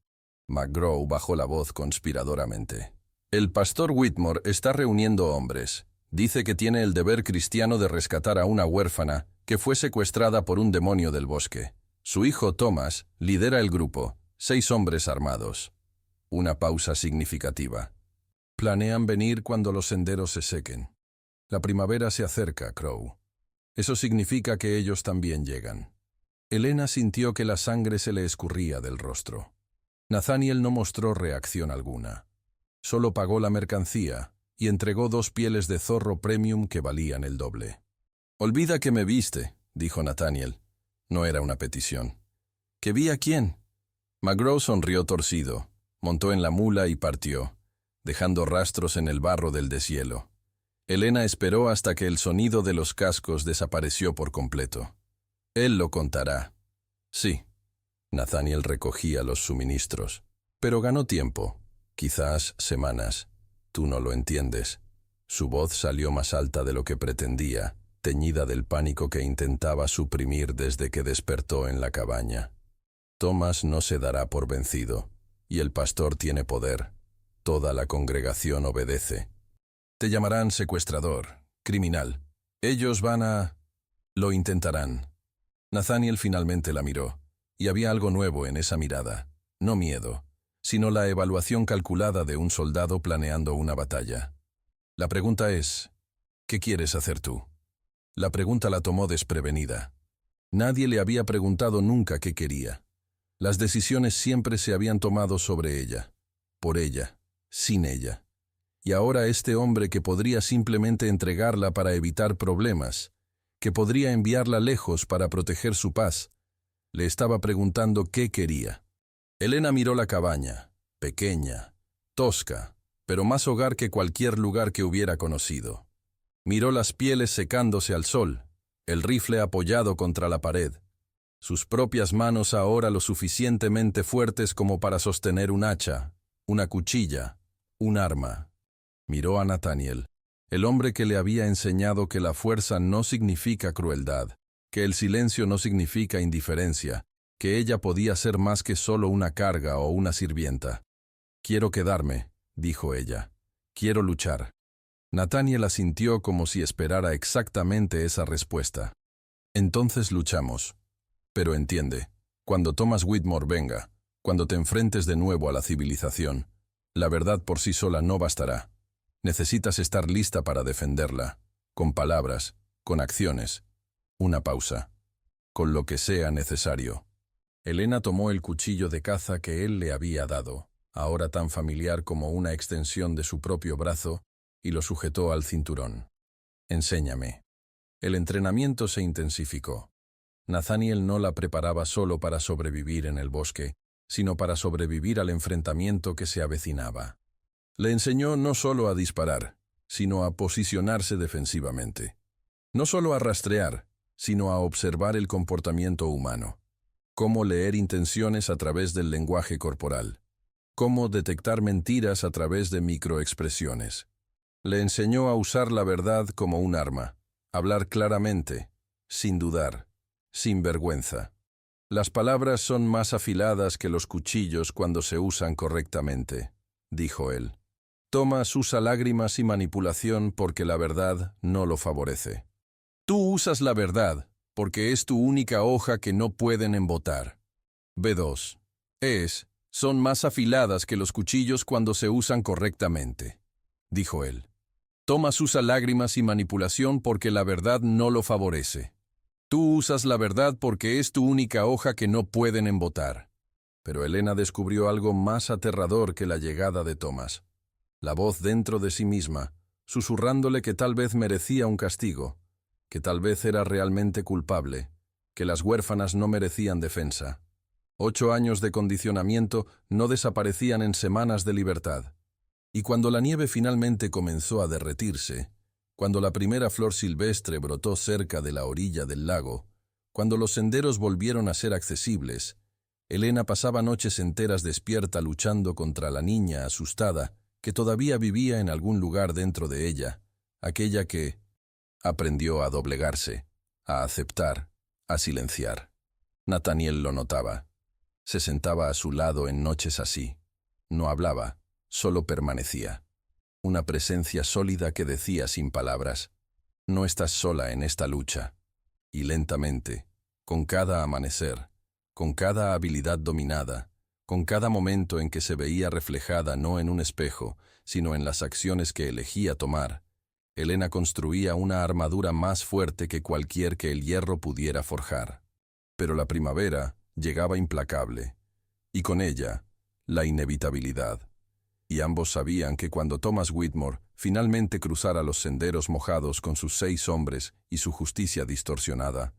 McGraw bajó la voz conspiradoramente. «El pastor Whitmore está reuniendo hombres. Dice que tiene el deber cristiano de rescatar a una huérfana que fue secuestrada por un demonio del bosque. Su hijo Thomas lidera el grupo, 6 hombres armados». Una pausa significativa. «Planean venir cuando los senderos se sequen. La primavera se acerca, Crow. Eso significa que ellos también llegan». Elena sintió que la sangre se le escurría del rostro. Nathaniel no mostró reacción alguna. Solo pagó la mercancía y entregó 2 pieles de zorro premium que valían el doble. «Olvida que me viste», dijo Nathaniel. No era una petición. «¿Que vi a quién?» McGraw sonrió torcido, montó en la mula y partió, dejando rastros en el barro del deshielo. Elena esperó hasta que el sonido de los cascos desapareció por completo. «Él lo contará». «Sí». Nathaniel recogía los suministros. Pero ganó tiempo, quizás semanas. Tú no lo entiendes. Su voz salió más alta de lo que pretendía, teñida del pánico que intentaba suprimir desde que despertó en la cabaña. Thomas no se dará por vencido, y el pastor tiene poder. Toda la congregación obedece. Te llamarán secuestrador, criminal. Ellos van a... Lo intentarán. Nathaniel finalmente la miró, y había algo nuevo en esa mirada. No miedo, sino la evaluación calculada de un soldado planeando una batalla. La pregunta es, ¿qué quieres hacer tú? La pregunta la tomó desprevenida. Nadie le había preguntado nunca qué quería. Las decisiones siempre se habían tomado sobre ella, por ella, sin ella. Y ahora este hombre que podría simplemente entregarla para evitar problemas, que podría enviarla lejos para proteger su paz, le estaba preguntando qué quería. Elena miró la cabaña, pequeña, tosca, pero más hogar que cualquier lugar que hubiera conocido. Miró las pieles secándose al sol, el rifle apoyado contra la pared, sus propias manos ahora lo suficientemente fuertes como para sostener un hacha, una cuchilla, un arma. Miró a Nathaniel, el hombre que le había enseñado que la fuerza no significa crueldad, que el silencio no significa indiferencia, que ella podía ser más que solo una carga o una sirvienta. «Quiero quedarme», dijo ella. «Quiero luchar». Nathaniel asintió como si esperara exactamente esa respuesta. «Entonces luchamos. Pero entiende, cuando Thomas Whitmore venga, cuando te enfrentes de nuevo a la civilización, la verdad por sí sola no bastará. Necesitas estar lista para defenderla, con palabras, con acciones. Una pausa. Con lo que sea necesario». Elena tomó el cuchillo de caza que él le había dado, ahora tan familiar como una extensión de su propio brazo, y lo sujetó al cinturón. «Enséñame». El entrenamiento se intensificó. Nathaniel no la preparaba solo para sobrevivir en el bosque, sino para sobrevivir al enfrentamiento que se avecinaba. Le enseñó no solo a disparar, sino a posicionarse defensivamente. No solo a rastrear, sino a observar el comportamiento humano. Cómo leer intenciones a través del lenguaje corporal. Cómo detectar mentiras a través de microexpresiones. Le enseñó a usar la verdad como un arma, hablar claramente, sin dudar, sin vergüenza. Las palabras son más afiladas que los cuchillos cuando se usan correctamente, dijo él. Thomas usa lágrimas y manipulación porque la verdad no lo favorece. Tú usas la verdad porque es tu única hoja que no pueden embotar. B2. Son más afiladas que los cuchillos cuando se usan correctamente, dijo él. Thomas usa lágrimas y manipulación porque la verdad no lo favorece. Tú usas la verdad porque es tu única hoja que no pueden embotar. Pero Elena descubrió algo más aterrador que la llegada de Thomas. La voz dentro de sí misma, susurrándole que tal vez merecía un castigo, que tal vez era realmente culpable, que las huérfanas no merecían defensa. 8 años de condicionamiento no desaparecían en semanas de libertad. Y cuando la nieve finalmente comenzó a derretirse, cuando la primera flor silvestre brotó cerca de la orilla del lago, cuando los senderos volvieron a ser accesibles, Elena pasaba noches enteras despierta luchando contra la niña asustada que todavía vivía en algún lugar dentro de ella, aquella que aprendió a doblegarse, a aceptar, a silenciar. Nathaniel lo notaba. Se sentaba a su lado en noches así. No hablaba, solo permanecía. Una presencia sólida que decía sin palabras, no estás sola en esta lucha. Y lentamente, con cada amanecer, con cada habilidad dominada, con cada momento en que se veía reflejada no en un espejo, sino en las acciones que elegía tomar, Elena construía una armadura más fuerte que cualquier que el hierro pudiera forjar. Pero la primavera llegaba implacable, y con ella, la inevitabilidad. Y ambos sabían que cuando Thomas Whitmore finalmente cruzara los senderos mojados con sus 6 hombres y su justicia distorsionada,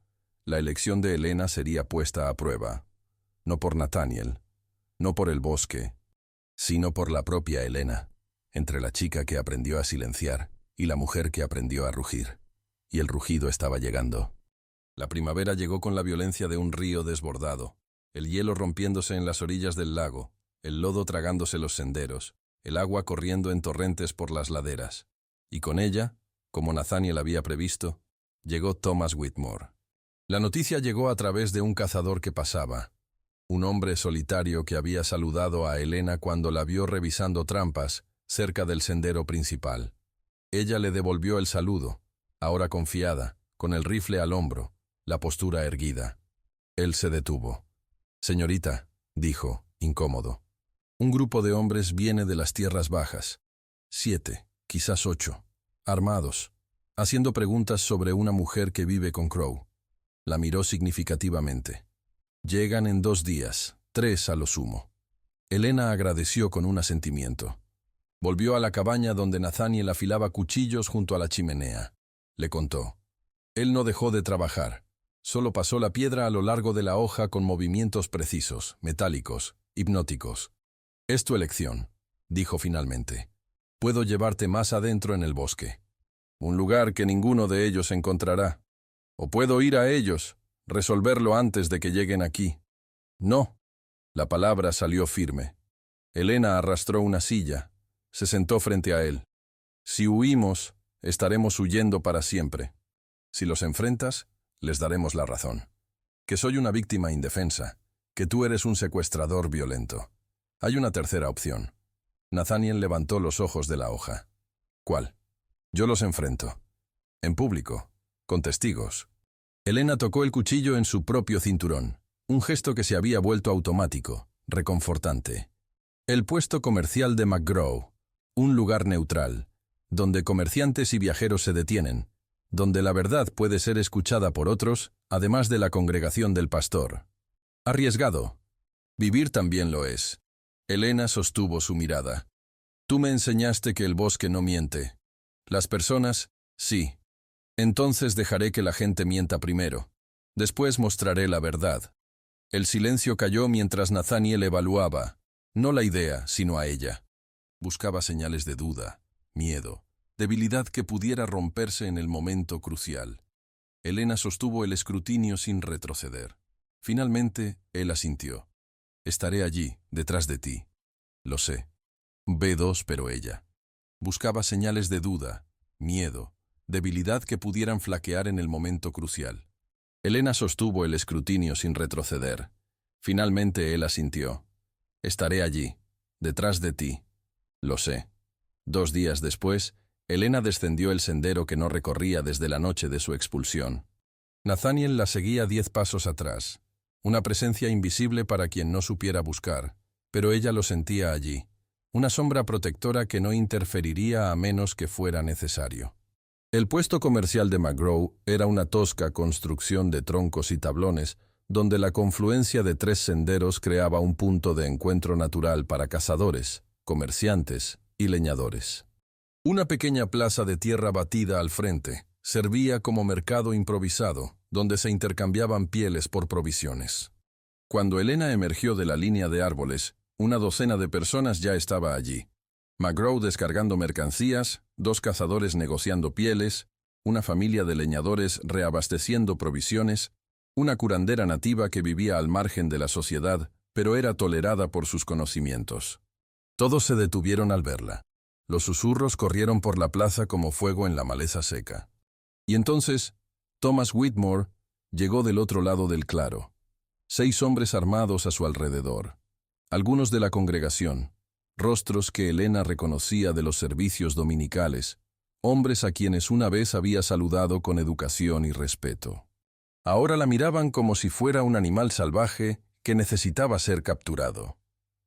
la elección de Elena sería puesta a prueba. No por Nathaniel, no por el bosque, sino por la propia Elena, entre la chica que aprendió a silenciar y la mujer que aprendió a rugir. Y el rugido estaba llegando. La primavera llegó con la violencia de un río desbordado, el hielo rompiéndose en las orillas del lago, el lodo tragándose los senderos, el agua corriendo en torrentes por las laderas. Y con ella, como Nathaniel había previsto, llegó Thomas Whitmore. La noticia llegó a través de un cazador que pasaba, un hombre solitario que había saludado a Elena cuando la vio revisando trampas cerca del sendero principal. Ella le devolvió el saludo, ahora confiada, con el rifle al hombro, la postura erguida. Él se detuvo. «Señorita», dijo, incómodo. «Un grupo de hombres viene de las tierras bajas. 7, quizás 8, armados, haciendo preguntas sobre una mujer que vive con Crow». La miró significativamente. «Llegan en 2 días, 3 a lo sumo». Elena agradeció con un asentimiento. Volvió a la cabaña donde Nathaniel afilaba cuchillos junto a la chimenea. Le contó. Él no dejó de trabajar. Solo pasó la piedra a lo largo de la hoja con movimientos precisos, metálicos, hipnóticos. «Es tu elección», dijo finalmente. «Puedo llevarte más adentro en el bosque. Un lugar que ninguno de ellos encontrará. O puedo ir a ellos, resolverlo antes de que lleguen aquí». «No». La palabra salió firme. Elena arrastró una silla. Se sentó frente a él. «Si huimos, estaremos huyendo para siempre. Si los enfrentas, les daremos la razón. Que soy una víctima indefensa, que tú eres un secuestrador violento. Hay una tercera opción». Nathaniel levantó los ojos de la hoja. «¿Cuál?» «Yo los enfrento. En público, con testigos». Elena tocó el cuchillo en su propio cinturón, un gesto que se había vuelto automático, reconfortante. El puesto comercial de McGraw, un lugar neutral, donde comerciantes y viajeros se detienen, donde la verdad puede ser escuchada por otros, además de la congregación del pastor. Arriesgado. Vivir también lo es. Elena sostuvo su mirada. «Tú me enseñaste que el bosque no miente. Las personas, sí. Entonces dejaré que la gente mienta primero. Después mostraré la verdad. El silencio cayó mientras Nathaniel evaluaba, no la idea, sino a ella. Buscaba señales de duda, miedo, debilidad que pudiera romperse en el momento crucial. Elena sostuvo el escrutinio sin retroceder. Finalmente, él asintió. Estaré allí, detrás de ti. Lo sé. B2, pero ella. Buscaba señales de duda, miedo, debilidad que pudieran flaquear en el momento crucial. Elena sostuvo el escrutinio sin retroceder. Finalmente él asintió. Estaré allí, detrás de ti. Lo sé. 2 días después, Elena descendió el sendero que no recorría desde la noche de su expulsión. Nathaniel la seguía 10 pasos atrás, una presencia invisible para quien no supiera buscar, pero ella lo sentía allí, una sombra protectora que no interferiría a menos que fuera necesario. El puesto comercial de McGraw era una tosca construcción de troncos y tablones, donde la confluencia de 3 senderos creaba un punto de encuentro natural para cazadores, comerciantes y leñadores. Una pequeña plaza de tierra batida al frente servía como mercado improvisado, donde se intercambiaban pieles por provisiones. Cuando Elena emergió de la línea de árboles, una docena de personas ya estaba allí. McGraw descargando mercancías, 2 cazadores negociando pieles, una familia de leñadores reabasteciendo provisiones, una curandera nativa que vivía al margen de la sociedad, pero era tolerada por sus conocimientos. Todos se detuvieron al verla. Los susurros corrieron por la plaza como fuego en la maleza seca. Y entonces, Thomas Whitmore llegó del otro lado del claro. 6 hombres armados a su alrededor. Algunos de la congregación, rostros que Elena reconocía de los servicios dominicales, hombres a quienes una vez había saludado con educación y respeto. Ahora la miraban como si fuera un animal salvaje que necesitaba ser capturado.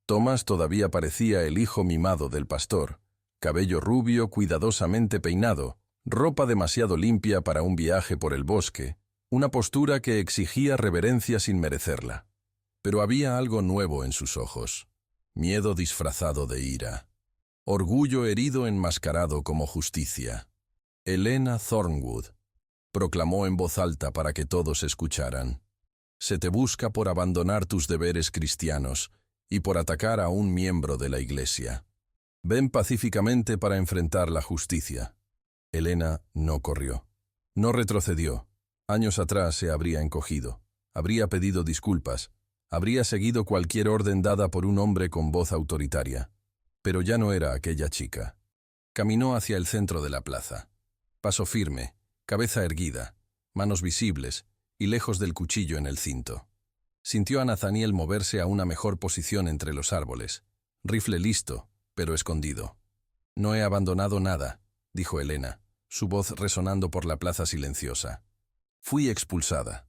Thomas todavía parecía el hijo mimado del pastor, cabello rubio cuidadosamente peinado, ropa demasiado limpia para un viaje por el bosque, una postura que exigía reverencia sin merecerla. Pero había algo nuevo en sus ojos, miedo disfrazado de ira, orgullo herido enmascarado como justicia. Elena Thornwood, proclamó en voz alta para que todos escucharan. Se te busca por abandonar tus deberes cristianos y por atacar a un miembro de la Iglesia. Ven pacíficamente para enfrentar la justicia. Elena no corrió, no retrocedió. Años atrás se habría encogido, habría pedido disculpas, habría seguido cualquier orden dada por un hombre con voz autoritaria. Pero ya no era aquella chica. Caminó hacia el centro de la plaza. Paso firme, cabeza erguida, manos visibles y lejos del cuchillo en el cinto. Sintió a Nathaniel moverse a una mejor posición entre los árboles, rifle listo, pero escondido. No he abandonado nada, dijo Elena, su voz resonando por la plaza silenciosa. Fui expulsada,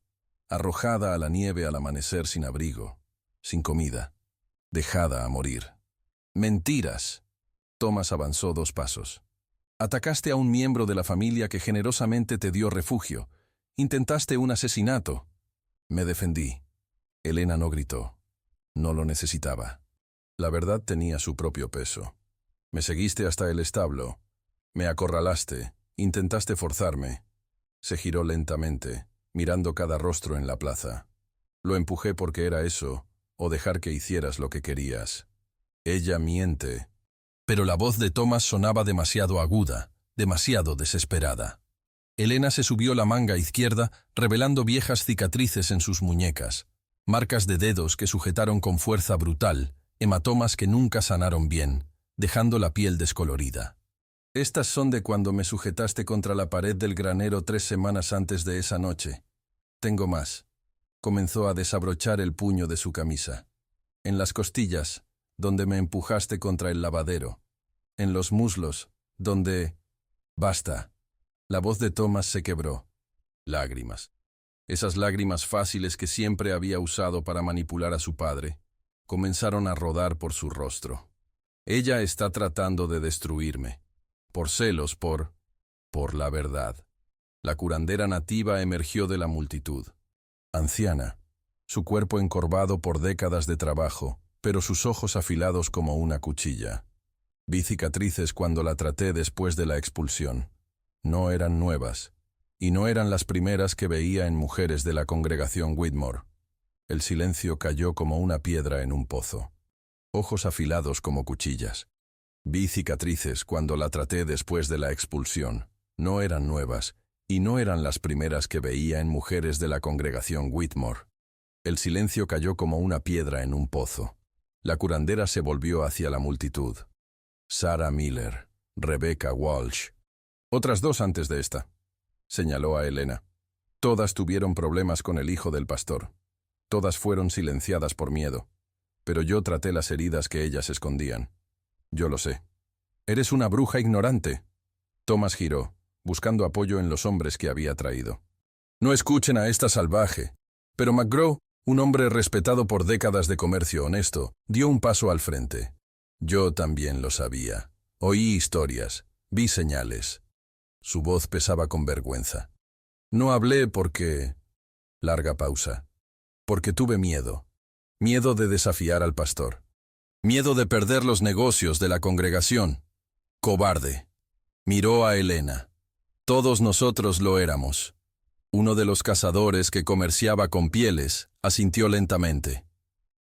arrojada a la nieve al amanecer sin abrigo, sin comida, dejada a morir. ¡Mentiras! Thomas avanzó 2 pasos. Atacaste a un miembro de la familia que generosamente te dio refugio. Intentaste un asesinato. Me defendí. Elena no gritó. No lo necesitaba. La verdad tenía su propio peso. Me seguiste hasta el establo. Me acorralaste. Intentaste forzarme. Se giró lentamente, mirando cada rostro en la plaza. Lo empujé porque era eso, o dejar que hicieras lo que querías. Ella miente. Pero la voz de Thomas sonaba demasiado aguda, demasiado desesperada. Elena se subió la manga izquierda, revelando viejas cicatrices en sus muñecas, marcas de dedos que sujetaron con fuerza brutal, hematomas que nunca sanaron bien, dejando la piel descolorida. Estas son de cuando me sujetaste contra la pared del granero 3 semanas antes de esa noche. Tengo más. Comenzó a desabrochar el puño de su camisa. En las costillas, donde me empujaste contra el lavadero. En los muslos, donde... Basta. La voz de Thomas se quebró. Lágrimas. Esas lágrimas fáciles que siempre había usado para manipular a su padre, comenzaron a rodar por su rostro. Ella está tratando de destruirme. Por celos, por la verdad. La curandera nativa emergió de la multitud. Anciana, su cuerpo encorvado por décadas de trabajo, pero sus ojos afilados como una cuchilla. Vi cicatrices cuando la traté después de la expulsión. No eran nuevas. y no eran las primeras que veía en mujeres de la congregación Whitmore. El silencio cayó como una piedra en un pozo. Ojos afilados como cuchillas. Vi cicatrices cuando la traté después de la expulsión. No eran nuevas, y no eran las primeras que veía en mujeres de la congregación Whitmore. El silencio cayó como una piedra en un pozo. La curandera se volvió hacia la multitud. Sarah Miller, Rebecca Walsh. Otras dos antes de esta, señaló a Elena. Todas tuvieron problemas con el hijo del pastor. Todas fueron silenciadas por miedo. Pero yo traté las heridas que ellas escondían. Yo lo sé. Eres una bruja ignorante. Thomas giró, buscando apoyo en los hombres que había traído. No escuchen a esta salvaje. Pero McGraw, un hombre respetado por décadas de comercio honesto, dio un paso al frente. Yo también lo sabía. Oí historias, vi señales. Su voz pesaba con vergüenza. No hablé porque... Larga pausa. Porque tuve miedo. Miedo de desafiar al pastor. Miedo de perder los negocios de la congregación. Cobarde. Miró a Elena. Todos nosotros lo éramos. Uno de los cazadores que comerciaba con pieles asintió lentamente.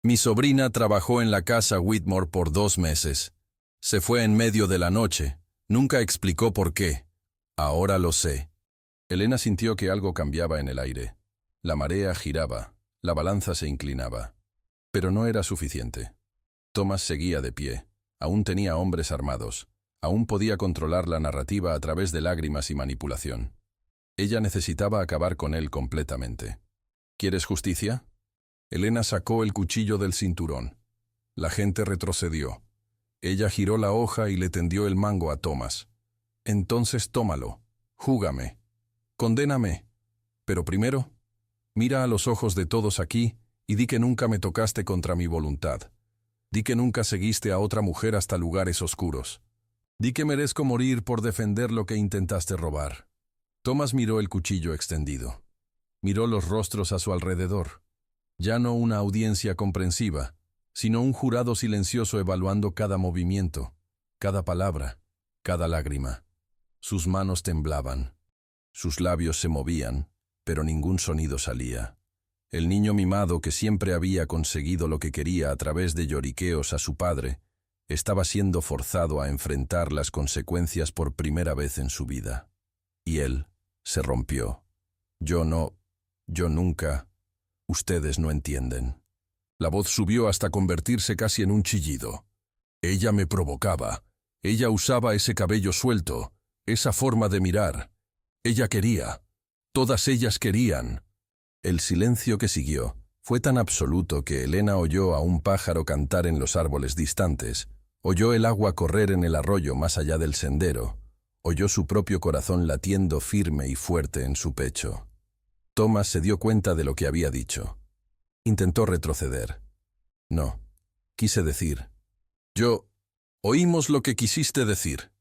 Mi sobrina trabajó en la casa Whitmore por 2 meses. Se fue en medio de la noche. Nunca explicó por qué. Ahora lo sé. Elena sintió que algo cambiaba en el aire. La marea giraba, la balanza se inclinaba. Pero no era suficiente. Thomas seguía de pie. Aún tenía hombres armados. Aún podía controlar la narrativa a través de lágrimas y manipulación. Ella necesitaba acabar con él completamente. ¿Quieres justicia? Elena sacó el cuchillo del cinturón. La gente retrocedió. Ella giró la hoja y le tendió el mango a Thomas. Entonces tómalo. Júgame. Condéname. Pero primero, mira a los ojos de todos aquí y di que nunca me tocaste contra mi voluntad. Di que nunca seguiste a otra mujer hasta lugares oscuros. Di que merezco morir por defender lo que intentaste robar. Thomas miró el cuchillo extendido. Miró los rostros a su alrededor. Ya no una audiencia comprensiva, sino un jurado silencioso evaluando cada movimiento, cada palabra, cada lágrima. Sus manos temblaban. Sus labios se movían, pero ningún sonido salía. El niño mimado que siempre había conseguido lo que quería a través de lloriqueos a su padre, estaba siendo forzado a enfrentar las consecuencias por primera vez en su vida. Y él se rompió. Yo nunca... Ustedes no entienden. La voz subió hasta convertirse casi en un chillido. Ella me provocaba. Ella usaba ese cabello suelto, esa forma de mirar. Ella quería. Todas ellas querían. El silencio que siguió fue tan absoluto que Elena oyó a un pájaro cantar en los árboles distantes, oyó el agua correr en el arroyo más allá del sendero, oyó su propio corazón latiendo firme y fuerte en su pecho. Thomas se dio cuenta de lo que había dicho. Intentó retroceder. No, quise decir. Oímos lo que quisiste decir.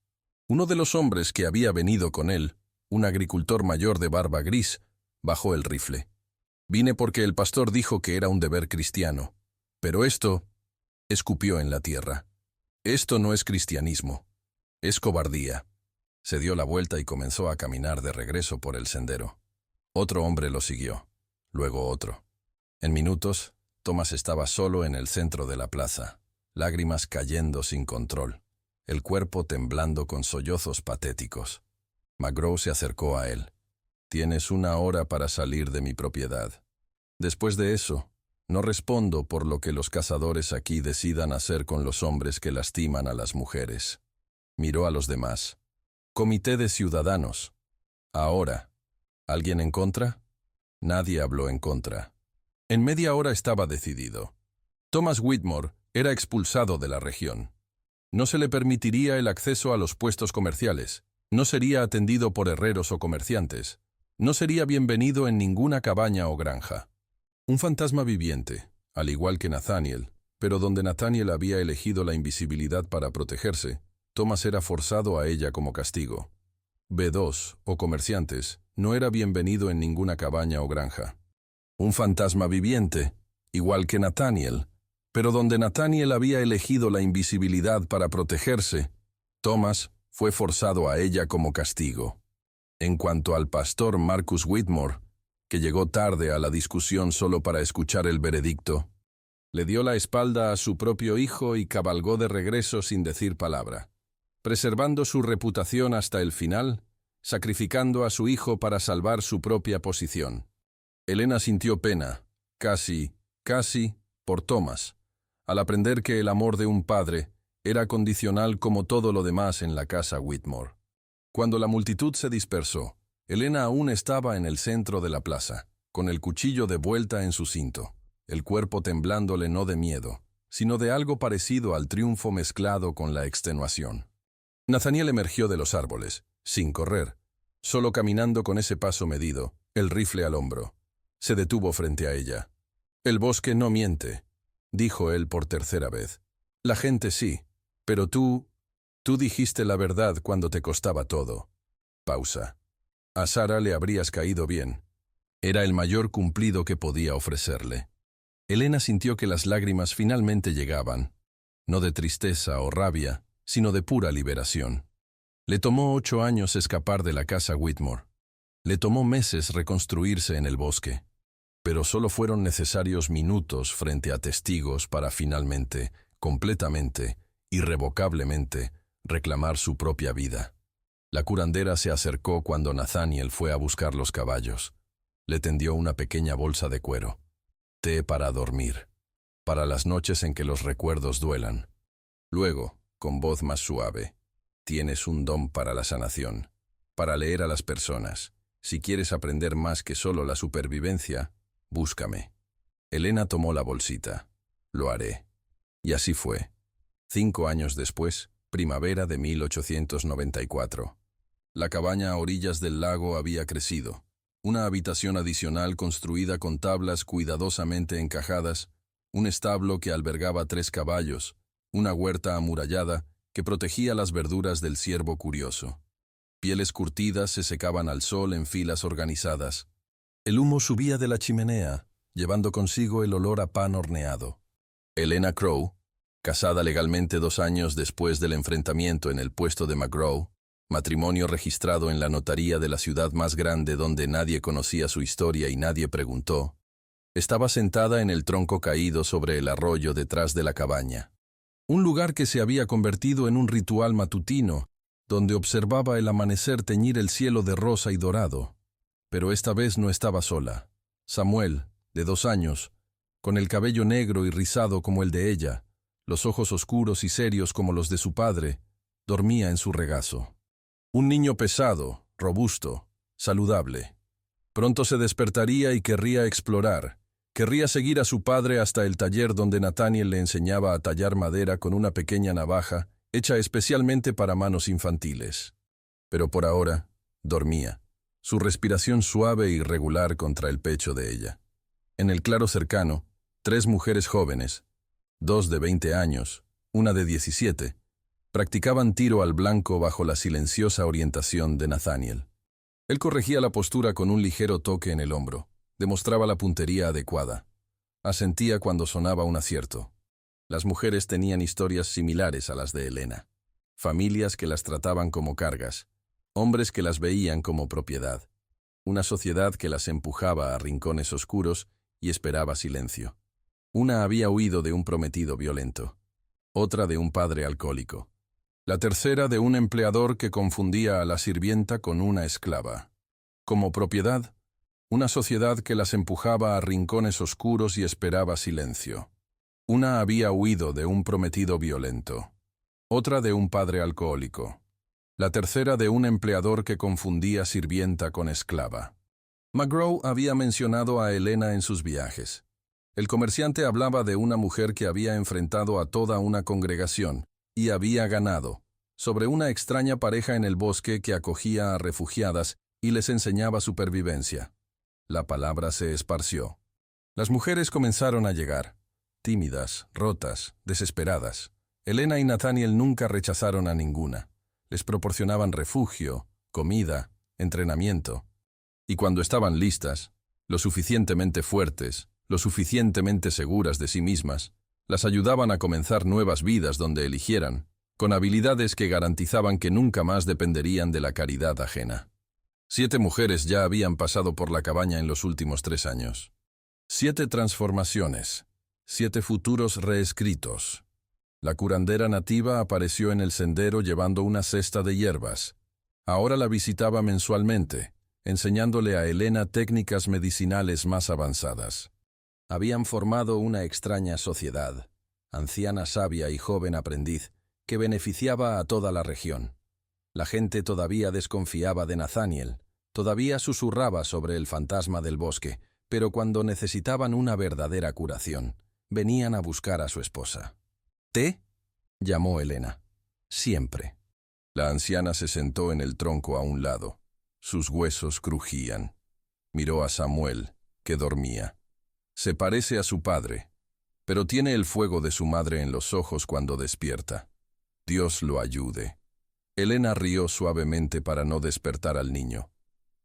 Uno de los hombres que había venido con él, un agricultor mayor de barba gris, bajó el rifle. Vine porque el pastor dijo que era un deber cristiano. Pero esto... escupió en la tierra. Esto no es cristianismo. Es cobardía. Se dio la vuelta y comenzó a caminar de regreso por el sendero. Otro hombre lo siguió, luego otro. En minutos, Thomas estaba solo en el centro de la plaza, lágrimas cayendo sin control, el cuerpo temblando con sollozos patéticos. McGraw se acercó a él. «Tienes 1 hora para salir de mi propiedad. Después de eso, no respondo por lo que los cazadores aquí decidan hacer con los hombres que lastiman a las mujeres». Miró a los demás. «Comité de ciudadanos. Ahora. ¿Alguien en contra?» Nadie habló en contra. En media hora estaba decidido. Thomas Whitmore era expulsado de la región. No se le permitiría el acceso a los puestos comerciales. No sería atendido por herreros o comerciantes. No sería bienvenido en ninguna cabaña o granja. Un fantasma viviente, al igual que Nathaniel, pero donde Nathaniel había elegido la invisibilidad para protegerse, Thomas era forzado a ella como castigo. B2, o comerciantes, no era bienvenido en ninguna cabaña o granja. Un fantasma viviente, igual que Nathaniel, pero donde Nathaniel había elegido la invisibilidad para protegerse, Thomas fue forzado a ella como castigo. En cuanto al pastor Marcus Whitmore, que llegó tarde a la discusión solo para escuchar el veredicto, le dio la espalda a su propio hijo y cabalgó de regreso sin decir palabra, preservando su reputación hasta el final, sacrificando a su hijo para salvar su propia posición. Elena sintió pena, casi, por Thomas, al aprender que el amor de un padre era condicional como todo lo demás en la casa Whitmore. Cuando la multitud se dispersó, Elena aún estaba en el centro de la plaza, con el cuchillo de vuelta en su cinto, el cuerpo temblándole no de miedo, sino de algo parecido al triunfo mezclado con la extenuación. Nathaniel emergió de los árboles, sin correr, solo caminando con ese paso medido, el rifle al hombro. Se detuvo frente a ella. «El bosque no miente», dijo él por tercera vez. «La gente sí, pero tú dijiste la verdad cuando te costaba todo». Pausa. A Sara le habrías caído bien. Era el mayor cumplido que podía ofrecerle. Elena sintió que las lágrimas finalmente llegaban, no de tristeza o rabia, sino de pura liberación. Le tomó 8 años escapar de la casa Whitmore. Le tomó meses reconstruirse en el bosque. Pero solo fueron necesarios minutos frente a testigos para finalmente, completamente, irrevocablemente, reclamar su propia vida. La curandera se acercó cuando Nathaniel fue a buscar los caballos. Le tendió una pequeña bolsa de cuero. Té para dormir, para las noches en que los recuerdos duelan. Luego, con voz más suave, tienes un don para la sanación, para leer a las personas. Si quieres aprender más que solo la supervivencia, búscame. Elena tomó la bolsita. Lo haré. Y así fue. 5 años después, primavera de 1894. La cabaña a orillas del lago había crecido. Una habitación adicional construida con tablas cuidadosamente encajadas, un establo que albergaba 3 caballos, una huerta amurallada que protegía las verduras del ciervo curioso. Pieles curtidas se secaban al sol en filas organizadas. El humo subía de la chimenea, llevando consigo el olor a pan horneado. Elena Crowe, casada legalmente 2 años después del enfrentamiento en el puesto de McGraw, matrimonio registrado en la notaría de la ciudad más grande donde nadie conocía su historia y nadie preguntó, estaba sentada en el tronco caído sobre el arroyo detrás de la cabaña. Un lugar que se había convertido en un ritual matutino, donde observaba el amanecer teñir el cielo de rosa y dorado. Pero esta vez no estaba sola. Samuel, de 2 años, con el cabello negro y rizado como el de ella, los ojos oscuros y serios como los de su padre, dormía en su regazo. Un niño pesado, robusto, saludable. Pronto se despertaría y querría explorar. Querría seguir a su padre hasta el taller donde Nathaniel le enseñaba a tallar madera con una pequeña navaja hecha especialmente para manos infantiles. Pero por ahora, dormía, su respiración suave e irregular contra el pecho de ella. En el claro cercano, 3 mujeres jóvenes, 2 de 20 años, una de 17, practicaban tiro al blanco bajo la silenciosa orientación de Nathaniel. Él corregía la postura con un ligero toque en el hombro, demostraba la puntería adecuada. Asentía cuando sonaba un acierto. Las mujeres tenían historias similares a las de Elena. Familias que las trataban como cargas, hombres que las veían como propiedad. Una sociedad que las empujaba a rincones oscuros y esperaba silencio. Una había huido de un prometido violento, otra de un padre alcohólico. La tercera de un empleador que confundía a la sirvienta con una esclava. Como propiedad, una sociedad que las empujaba a rincones oscuros y esperaba silencio. Una había huido de un prometido violento, otra de un padre alcohólico. La tercera de un empleador que confundía sirvienta con esclava. McGraw había mencionado a Elena en sus viajes. El comerciante hablaba de una mujer que había enfrentado a toda una congregación, y había ganado, sobre una extraña pareja en el bosque que acogía a refugiadas y les enseñaba supervivencia. La palabra se esparció. Las mujeres comenzaron a llegar, tímidas, rotas, desesperadas. Elena y Nathaniel nunca rechazaron a ninguna. Les proporcionaban refugio, comida, entrenamiento. Y cuando estaban listas, lo suficientemente fuertes, lo suficientemente seguras de sí mismas, las ayudaban a comenzar nuevas vidas donde eligieran, con habilidades que garantizaban que nunca más dependerían de la caridad ajena. 7 mujeres ya habían pasado por la cabaña en los últimos 3 años. 7 transformaciones, 7 futuros reescritos. La curandera nativa apareció en el sendero llevando una cesta de hierbas. Ahora la visitaba mensualmente, enseñándole a Elena técnicas medicinales más avanzadas. Habían formado una extraña sociedad, anciana sabia y joven aprendiz, que beneficiaba a toda la región. La gente todavía desconfiaba de Nathaniel, todavía susurraba sobre el fantasma del bosque, pero cuando necesitaban una verdadera curación, venían a buscar a su esposa. «¿Té?», llamó Elena. «Siempre». La anciana se sentó en el tronco a un lado. Sus huesos crujían. Miró a Samuel, que dormía. Se parece a su padre, pero tiene el fuego de su madre en los ojos cuando despierta. Dios lo ayude. Elena rió suavemente para no despertar al niño.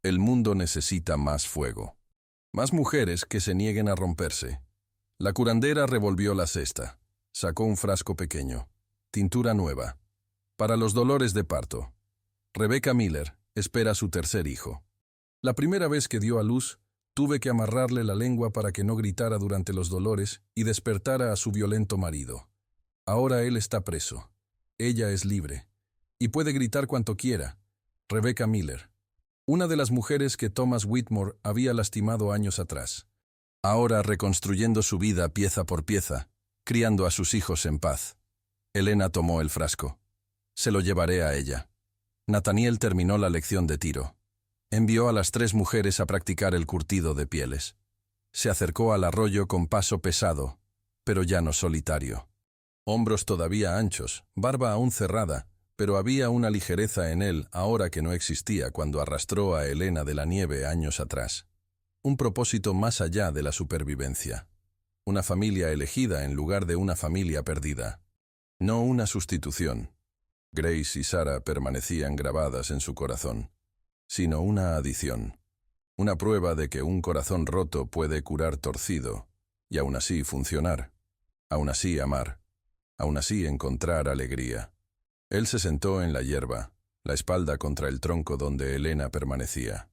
El mundo necesita más fuego. Más mujeres que se nieguen a romperse. La curandera revolvió la cesta. Sacó un frasco pequeño. Tintura nueva. Para los dolores de parto. Rebecca Miller espera su tercer hijo. La primera vez que dio a luz, tuve que amarrarle la lengua para que no gritara durante los dolores y despertara a su violento marido. Ahora él está preso. Ella es libre. Y puede gritar cuanto quiera. Rebecca Miller. Una de las mujeres que Thomas Whitmore había lastimado años atrás. Ahora reconstruyendo su vida pieza por pieza, criando a sus hijos en paz. Elena tomó el frasco. Se lo llevaré a ella. Nathaniel terminó la lección de tiro. Envió a las 3 mujeres a practicar el curtido de pieles. Se acercó al arroyo con paso pesado, pero ya no solitario. Hombros todavía anchos, barba aún cerrada, pero había una ligereza en él ahora que no existía cuando arrastró a Elena de la nieve años atrás. Un propósito más allá de la supervivencia. Una familia elegida en lugar de una familia perdida. No una sustitución. Grace y Sarah permanecían grabadas en su corazón, sino una adición. Una prueba de que un corazón roto puede curar torcido, y aún así funcionar. Aún así amar. Aún así encontrar alegría. Él se sentó en la hierba, la espalda contra el tronco donde Elena permanecía.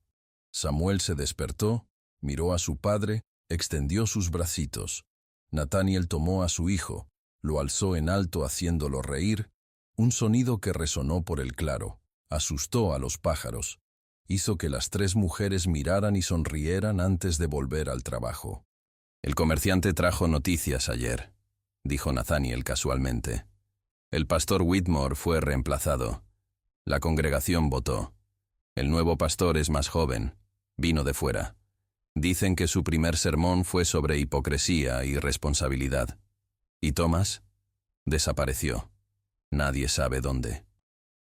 Samuel se despertó, miró a su padre, extendió sus bracitos. Nathaniel tomó a su hijo, lo alzó en alto haciéndolo reír, un sonido que resonó por el claro, asustó a los pájaros, hizo que las 3 mujeres miraran y sonrieran antes de volver al trabajo. «El comerciante trajo noticias ayer», dijo Nathaniel casualmente. «El pastor Whitmore fue reemplazado. La congregación votó. El nuevo pastor es más joven, vino de fuera. Dicen que su primer sermón fue sobre hipocresía y responsabilidad. ¿Y Thomas? Desapareció. Nadie sabe dónde».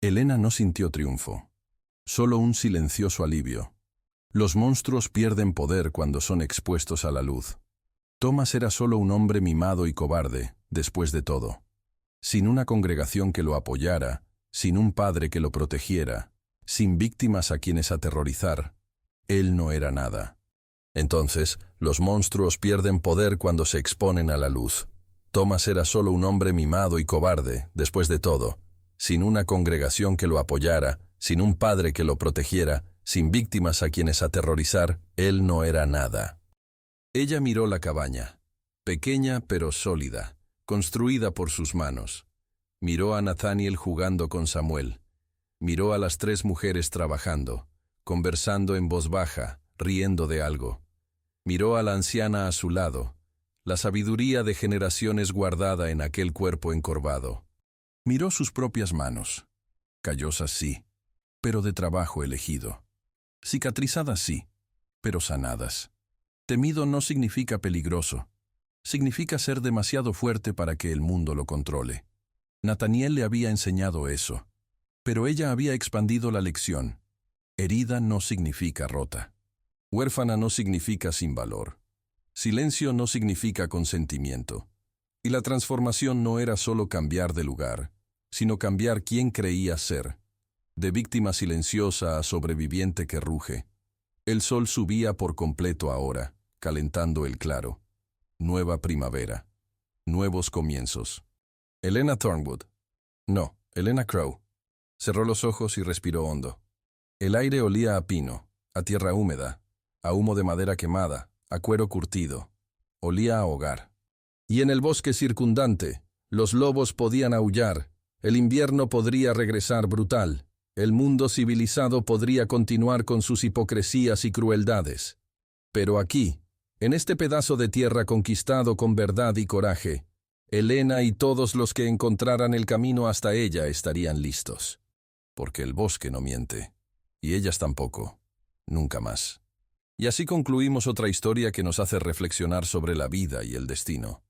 Elena no sintió triunfo, solo un silencioso alivio. Los monstruos pierden poder cuando son expuestos a la luz. Thomas era solo un hombre mimado y cobarde, después de todo. Sin una congregación que lo apoyara, sin un padre que lo protegiera, sin víctimas a quienes aterrorizar, él no era nada. Entonces, los monstruos pierden poder cuando se exponen a la luz. Thomas era solo un hombre mimado y cobarde, después de todo, sin una congregación que lo apoyara, sin un padre que lo protegiera, sin víctimas a quienes aterrorizar, él no era nada. Ella miró la cabaña, pequeña pero sólida, construida por sus manos. Miró a Nathaniel jugando con Samuel. Miró a las 3 mujeres trabajando, conversando en voz baja, riendo de algo. Miró a la anciana a su lado, la sabiduría de generaciones guardada en aquel cuerpo encorvado. Miró sus propias manos, callosas sí, pero de trabajo elegido. Cicatrizadas sí, pero sanadas. Temido no significa peligroso. Significa ser demasiado fuerte para que el mundo lo controle. Nathaniel le había enseñado eso, pero ella había expandido la lección. Herida no significa rota. Huérfana no significa sin valor. Silencio no significa consentimiento. Y la transformación no era solo cambiar de lugar, sino cambiar quién creía ser. De víctima silenciosa a sobreviviente que ruge. El sol subía por completo ahora, calentando el claro. Nueva primavera. Nuevos comienzos. Elena Thornwood. No, Elena Crow. Cerró los ojos y respiró hondo. El aire olía a pino, a tierra húmeda, a humo de madera quemada, a cuero curtido. Olía a hogar. Y en el bosque circundante, los lobos podían aullar, el invierno podría regresar brutal, el mundo civilizado podría continuar con sus hipocresías y crueldades. Pero aquí, en este pedazo de tierra conquistado con verdad y coraje, Elena y todos los que encontraran el camino hasta ella estarían listos. Porque el bosque no miente, y ellas tampoco, nunca más. Y así concluimos otra historia que nos hace reflexionar sobre la vida y el destino.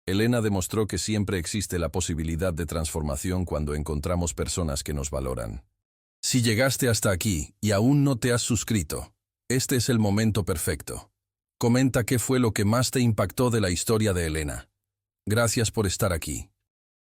Elena demostró que siempre existe la posibilidad de transformación cuando encontramos personas que nos valoran. Si llegaste hasta aquí y aún no te has suscrito, este es el momento perfecto. Comenta qué fue lo que más te impactó de la historia de Elena. Gracias por estar aquí.